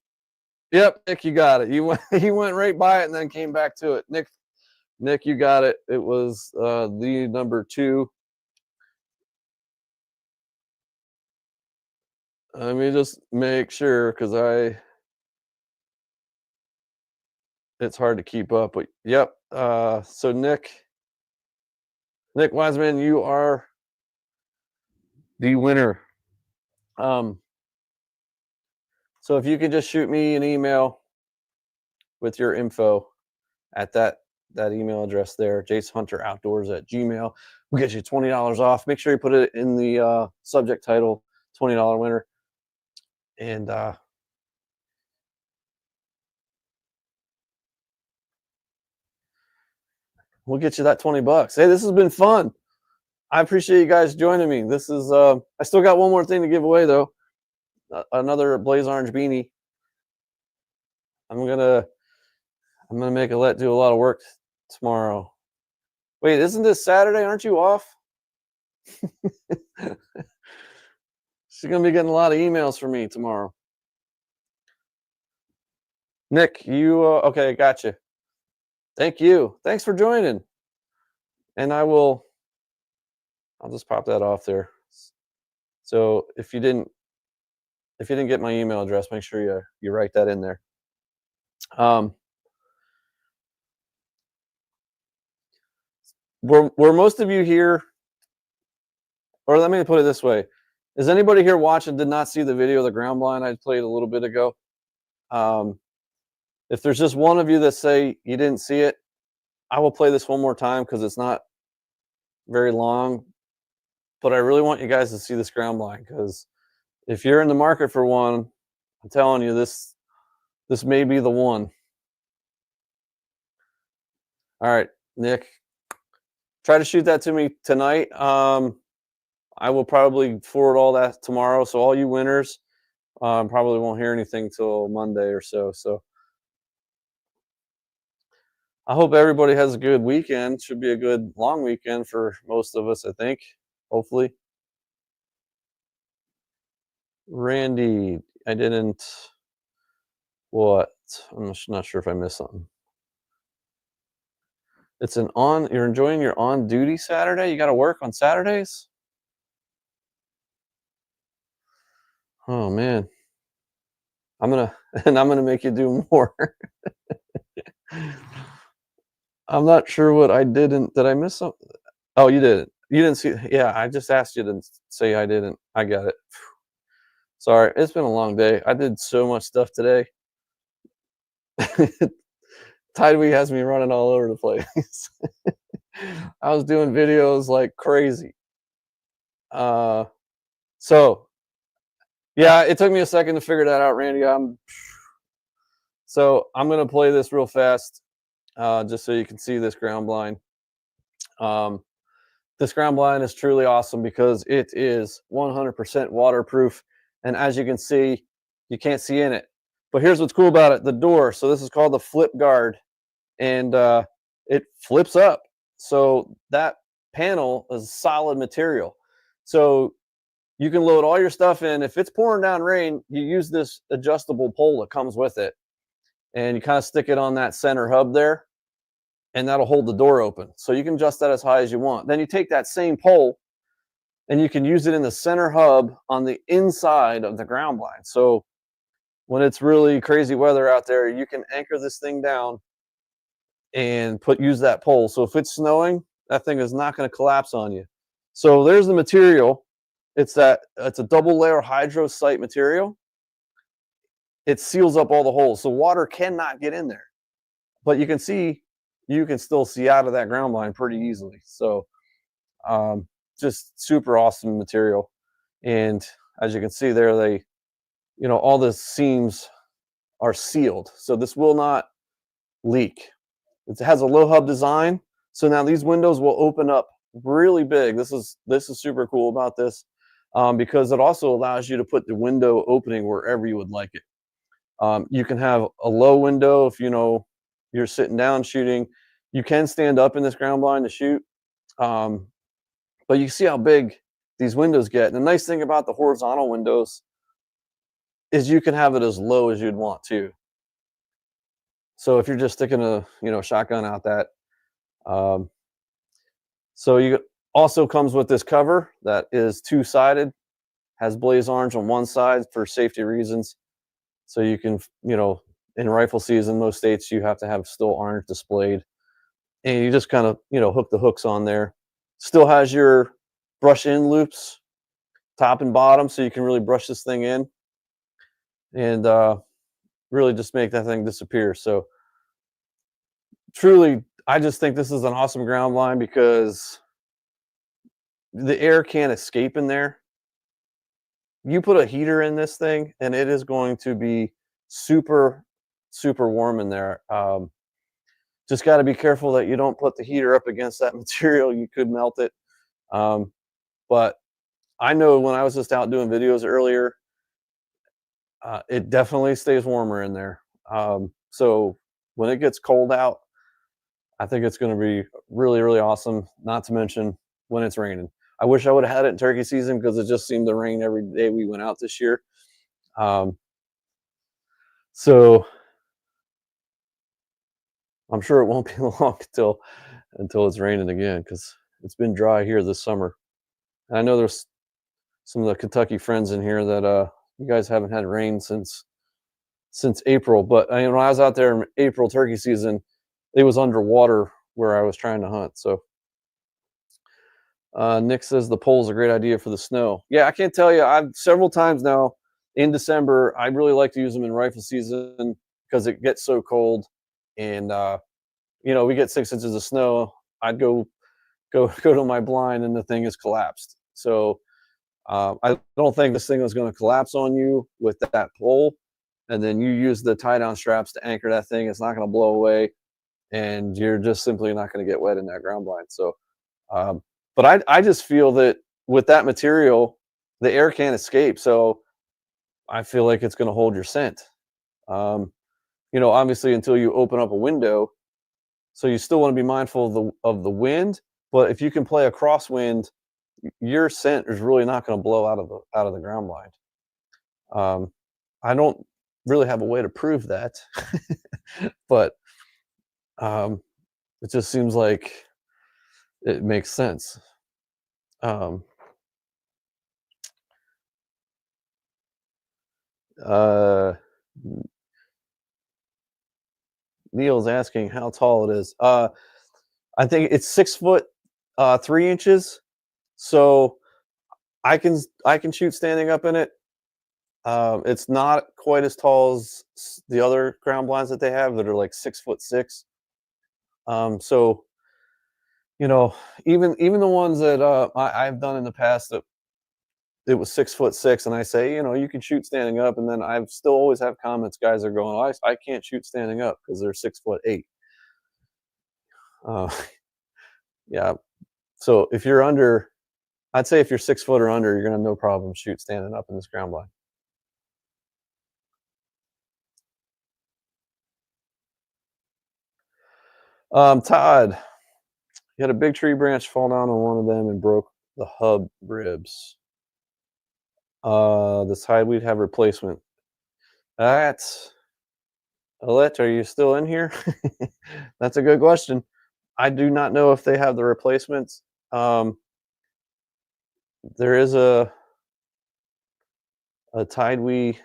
Yep, Nick, you got it. He went right by it and then came back to it. Nick, you got it. It was the number 2. Let me just make sure because it's hard to keep up. But yep. So Nick Nick Wiseman, you are the winner. So if you could just shoot me an email with your info at that email address there, jasehunteroutdoors@gmail.com. We'll get you $20 off. Make sure you put it in the subject title, $20 winner. And we'll get you that $20. Hey, this has been fun. I appreciate you guys joining me. This is I still got one more thing to give away though. Another Blaze Orange beanie. I'm gonna make Alette do a lot of work tomorrow. Wait, isn't this Saturday? Aren't you off? She's gonna be getting a lot of emails from me tomorrow. Nick, you okay? Gotcha. Thank you. Thanks for joining. And I'll just pop that off there. So if you didn't get my email address, make sure you write that in there. Were most of you here, or let me put it this way: is anybody here watching did not see the video of the ground blind I played a little bit ago? If there's just one of you that say you didn't see it, I will play this one more time because it's not very long. But I really want you guys to see this ground blind, because if you're in the market for one, I'm telling you, this may be the one. All right, Nick, try to shoot that to me tonight. I will probably forward all that tomorrow. So all you winners probably won't hear anything till Monday or so. So I hope everybody has a good weekend. Should be a good long weekend for most of us, I think. Hopefully. Randy, I didn't. What? I'm not sure if I missed something. It's you're enjoying your on-duty Saturday? You got to work on Saturdays? Oh, man. I'm going to make you do more. I'm not sure what I didn't. Did I miss something? Oh, you didn't. You didn't see. Yeah, I just asked you to say I didn't. I got it. Sorry, it's been a long day. I did so much stuff today. TideWe's has me running all over the place. I was doing videos like crazy. So yeah, it took me a second to figure that out, Randy. So I'm gonna play this real fast, just so you can see this ground blind. This ground blind is truly awesome because it is 100% waterproof, and as you can see, you can't see in it. But here's what's cool about it: the door. So this is called the FlipGuard, and it flips up. So that panel is solid material. So you can load all your stuff in. If it's pouring down rain, you use this adjustable pole that comes with it, and you kind of stick it on that center hub there, and that'll hold the door open. So you can adjust that as high as you want. Then you take that same pole and you can use it in the center hub on the inside of the ground blind. So when it's really crazy weather out there, you can anchor this thing down and use that pole. So if it's snowing, that thing is not going to collapse on you. So there's the material. It's a double layer hydrosite material. It seals up all the holes, so water cannot get in there. But you can still see out of that ground blind pretty easily. So just super awesome material. And as you can see there, all the seams are sealed, so this will not leak. It has a low hub design, so now these windows will open up really big. This is super cool about this, because it also allows you to put the window opening wherever you would like it. You can have a low window if you're sitting down shooting. You can stand up in this ground blind to shoot, but you see how big these windows get. And the nice thing about the horizontal windows is you can have it as low as you'd want to. So if you're just sticking a shotgun out that, so you also comes with this cover that is two-sided, has blaze orange on one side for safety reasons. So you can, in rifle season, most states you have to have still orange displayed, and you just kind of hook the hooks on there, Still has your brush in loops, top and bottom, so you can really brush this thing in and really just make that thing disappear. So truly, I just think this is an awesome ground blind because the air can't escape in there. You put a heater in this thing and it is going to be super, super warm in there. Just got to be careful that you don't put the heater up against that material. You could melt it. But I know when I was just out doing videos earlier, it definitely stays warmer in there. So when it gets cold out, I think it's going to be really, really awesome. Not to mention when it's raining. I wish I would have had it in turkey season because it just seemed to rain every day we went out this year. So I'm sure it won't be long until it's raining again because it's been dry here this summer. And I know there's some of the Kentucky friends in here that you guys haven't had rain since April. But I mean, when I was out there in April turkey season, it was underwater where I was trying to hunt. So Nick says the pole's a great idea for the snow. Yeah, I can't tell you. I've several times now in December. I really like to use them in rifle season because it gets so cold, and we get 6 inches of snow. I'd go to my blind, and the thing is collapsed. So I don't think this thing is going to collapse on you with that pole, and then you use the tie down straps to anchor that thing. It's not going to blow away, and you're just simply not going to get wet in that ground blind. So. But I just feel that with that material, the air can't escape. So I feel like it's going to hold your scent. Obviously until you open up a window. So you still want to be mindful of the wind. But if you can play a crosswind, your scent is really not going to blow out of the ground blind. I don't really have a way to prove that, but it just seems like it makes sense. Neil's asking how tall it is. I think it's 6 foot 3 inches. So I can shoot standing up in it. It's not quite as tall as the other ground blinds that they have that are like 6'6". So even the ones that I've done in the past that it was 6'6", and I say you can shoot standing up, and then I've still always have comments. Guys are going, I can't shoot standing up because they're 6'8". Uh, yeah. So if you're under, I'd say if you're 6 foot or under, you're gonna have no problem shoot standing up in this ground blind. Todd, you had a big tree branch fall down on one of them and broke the hub ribs. The side we'd have replacement. That's Alette, are you still in here? That's a good question. I do not know if they have the replacements. There is a TideWe's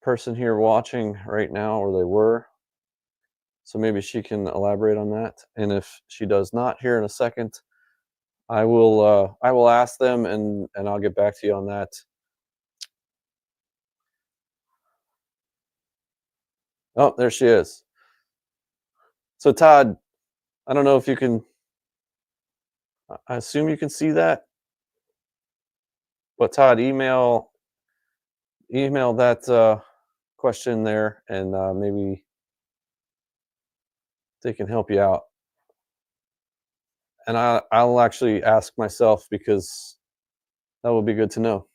person here watching right now, or they were. So maybe she can elaborate on that. And if she does not here in a second, I will ask them and I'll get back to you on that. Oh, there she is. So Todd, I don't know if you can, I assume you can see that. But Todd, email that question there, and maybe they can help you out. And I'll actually ask myself because that would be good to know.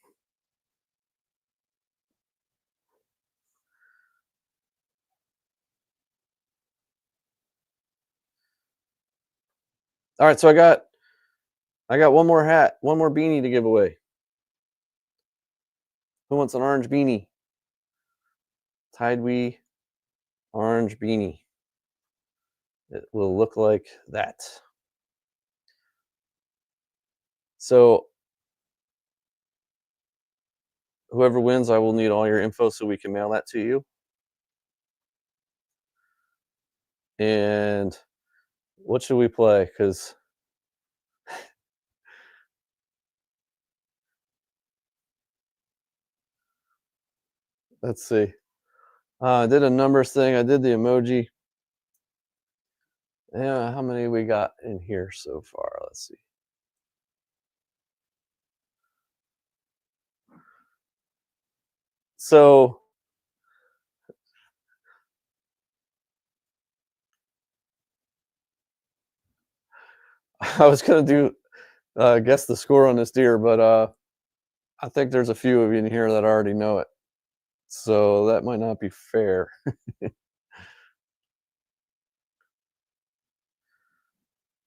All right, so I got one more hat, one more beanie to give away. Who wants an orange beanie? TideWe's orange beanie. It will look like that. So whoever wins, I will need all your info so we can mail that to you. And what should we play? Because Let's see. I did a numbers thing. I did the emoji. Yeah, how many we got in here so far? Let's see. So I was gonna do guess the score on this deer, but I think there's a few of you in here that already know it, so that might not be fair.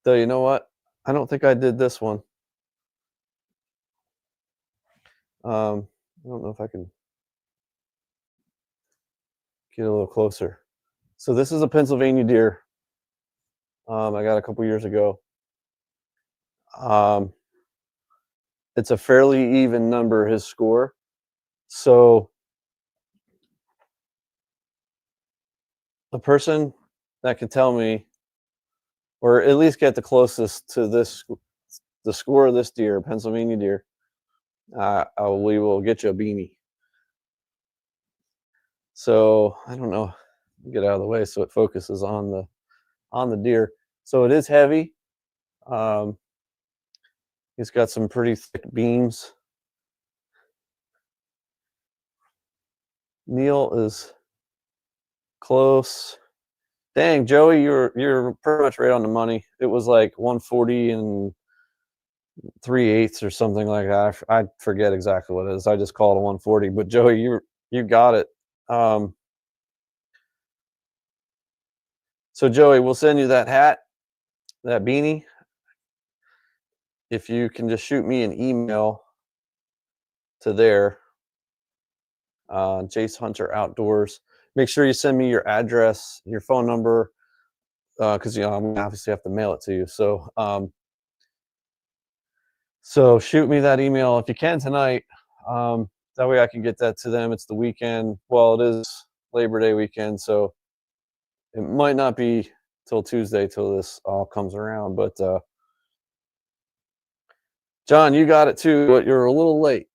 Though you know what? I don't think I did this one. I don't know if I can get a little closer. So this is a Pennsylvania deer. I got a couple years ago. Um, it's a fairly even number, his score. So the person that can tell me, or at least get the closest to this, the score of this deer, Pennsylvania deer, we will get you a beanie. So I don't know, get out of the way so it focuses on the deer. So it is heavy. He's got some pretty thick beams. Neil is close. Dang, Joey, you're pretty much right on the money. It was like 140 and 3/8 or something like that. I forget exactly what it is. I just called it 140. But Joey, you got it. So Joey, we'll send you that hat, that beanie. If you can just shoot me an email to there, Jase Hunter Outdoors. Make sure you send me your address, your phone number, because I'm obviously have to mail it to you. So shoot me that email if you can tonight. That way I can get that to them. It's the weekend. Well, it is Labor Day weekend, so it might not be till Tuesday till this all comes around. But John, you got it too, but you're a little late.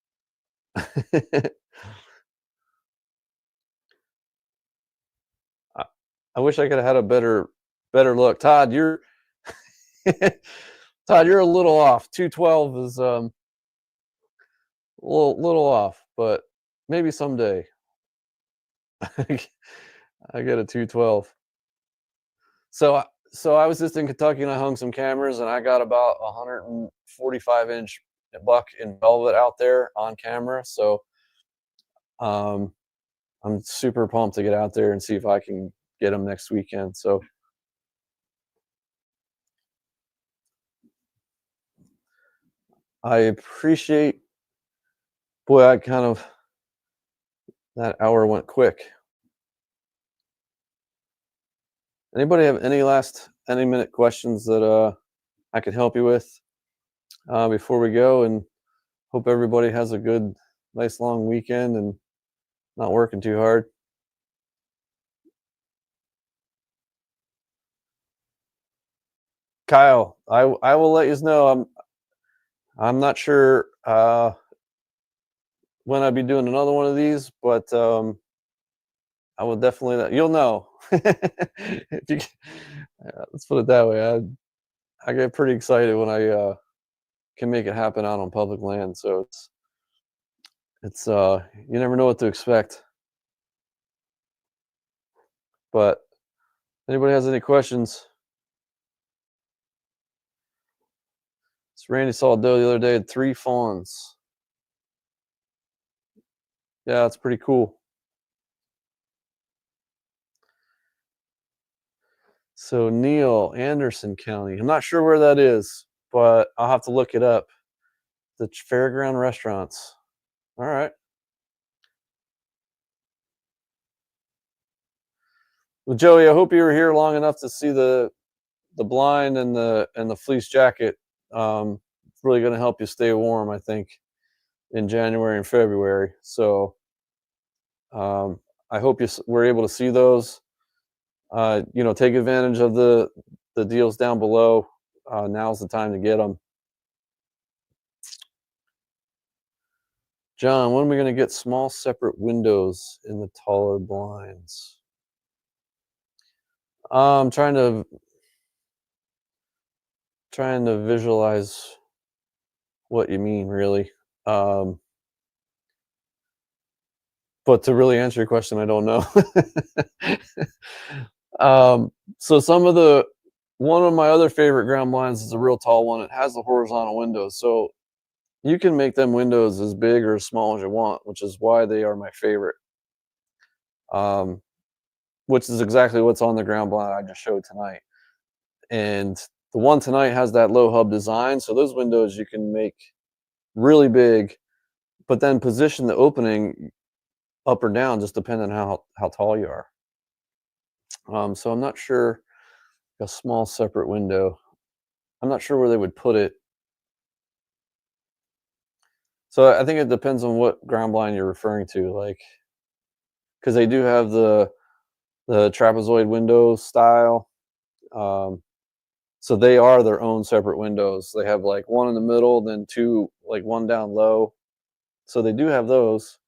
I wish I could have had a better look. Todd, you're Todd, you're a little off. 212 is a little off, but maybe someday. I get a 212. So I was just in Kentucky and I hung some cameras and I got about 145-inch buck in velvet out there on camera. So I'm super pumped to get out there and see if I can get them next weekend. So I appreciate, boy, that hour went quick. Anybody have any minute questions that I could help you with before we go? And hope everybody has a good, nice long weekend and not working too hard. Kyle, I will let you know. I'm not sure when I'll be doing another one of these, but I will definitely you'll know. If you, let's put it that way. I get pretty excited when I can make it happen out on public land. So it's you never know what to expect. But anybody has any questions? Randy saw a doe the other day, had 3 fawns. Yeah, it's pretty cool. So Neil, Anderson County. I'm not sure where that is, but I'll have to look it up. The Fairground Restaurants. All right. Well, Joey, I hope you were here long enough to see the blind and the fleece jacket. It's really going to help you stay warm, I think, in January and February. So I hope you were able to see those. Take advantage of the deals down below. Now's the time to get them. John, when are we going to get small separate windows in the taller blinds? I'm trying to visualize what you mean, really. But to really answer your question, I don't know. So one of my other favorite ground blinds is a real tall one. It has the horizontal windows, so you can make them windows as big or as small as you want, which is why they are my favorite. Which is exactly what's on the ground blind I just showed tonight. And the one tonight has that low hub design, so those windows you can make really big, but then position the opening up or down just depending on how tall you are. So I'm not sure a small separate window. I'm not sure where they would put it. So I think it depends on what ground blind you're referring to, like, because they do have the trapezoid window style. So they are their own separate windows. They have like one in the middle, then two, like one down low. So they do have those.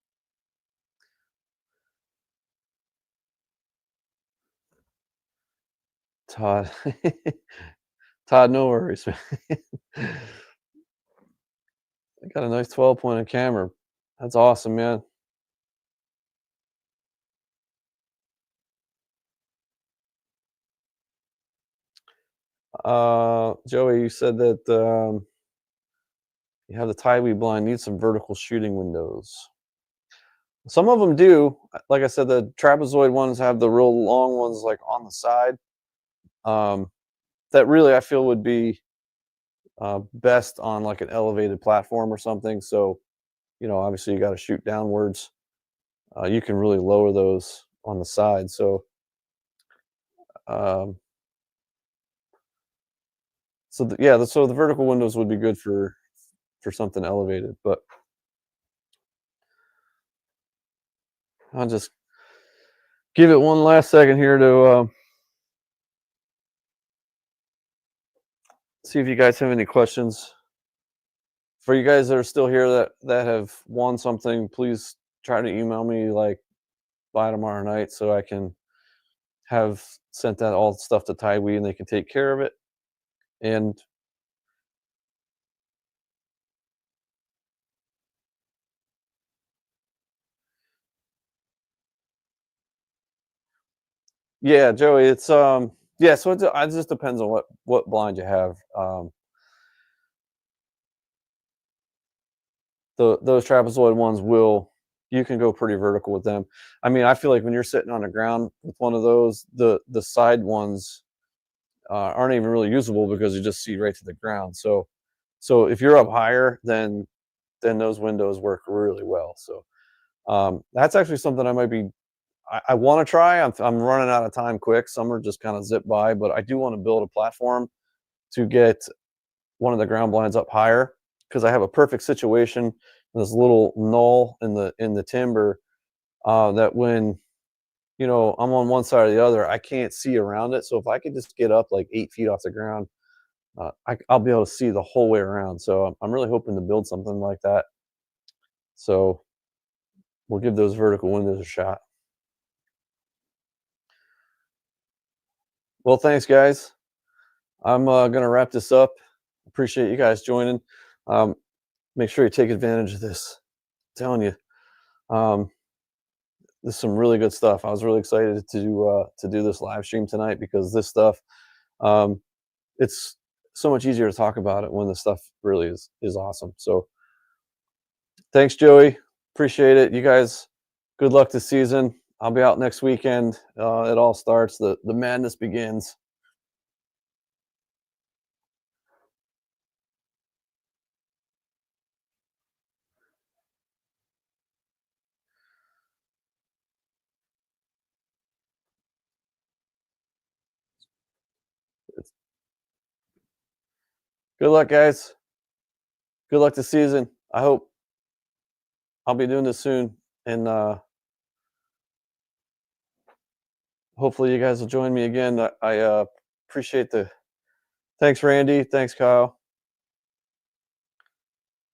Todd, Todd, no worries, man. I got a nice 12-pointed camera. That's awesome, man. Joey, you said that you have the TideWe's blind, needs some vertical shooting windows. Some of them do. Like I said, the trapezoid ones have the real long ones like on the side. That really I feel would be best on like an elevated platform or something. So, obviously you got to shoot downwards. You can really lower those on the side. So, um, so the vertical windows would be good for something elevated. But I'll just give it one last second here to see if you guys have any questions. For you guys that are still here that have won something, please try to email me like by tomorrow night so I can have sent that all stuff to TideWe's and they can take care of it. And yeah, Joey, it's yeah, so it just depends on what blind you have. Those trapezoid ones you can go pretty vertical with them. I mean, I feel like when you're sitting on the ground with one of those, the side ones aren't even really usable because you just see right to the ground. So if you're up higher, then those windows work really well. So that's actually something I might be. I want to try. I'm running out of time quick. Summer just kind of zip by, but I do want to build a platform to get one of the ground blinds up higher because I have a perfect situation. This little knoll in the timber that when I'm on one side or the other, I can't see around it. So if I could just get up like 8 feet off the ground, I'll be able to see the whole way around. So I'm really hoping to build something like that. So we'll give those vertical windows a shot. Well, thanks, guys. I'm gonna wrap this up. Appreciate you guys joining. Um, make sure you take advantage of this. I'm telling you, this is some really good stuff. I was really excited to do this live stream tonight because this stuff, um, it's so much easier to talk about it when the stuff really is awesome. So, thanks, Joey. Appreciate it. You guys, good luck this season. I'll be out next weekend. It all starts. The madness begins. Good luck, guys. Good luck this season. I hope I'll be doing this soon, and hopefully you guys will join me again. I appreciate the. Thanks, Randy. Thanks, Kyle.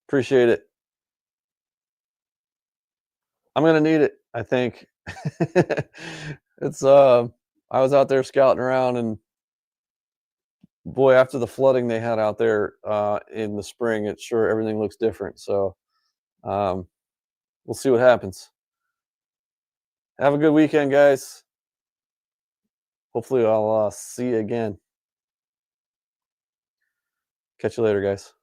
Appreciate it. I'm gonna need it, I think. It's I was out there scouting around, and boy, after the flooding they had out there in the spring, it's sure everything looks different. So um, we'll see what happens. Have a good weekend, guys. Hopefully I'll see you again. Catch you later, guys.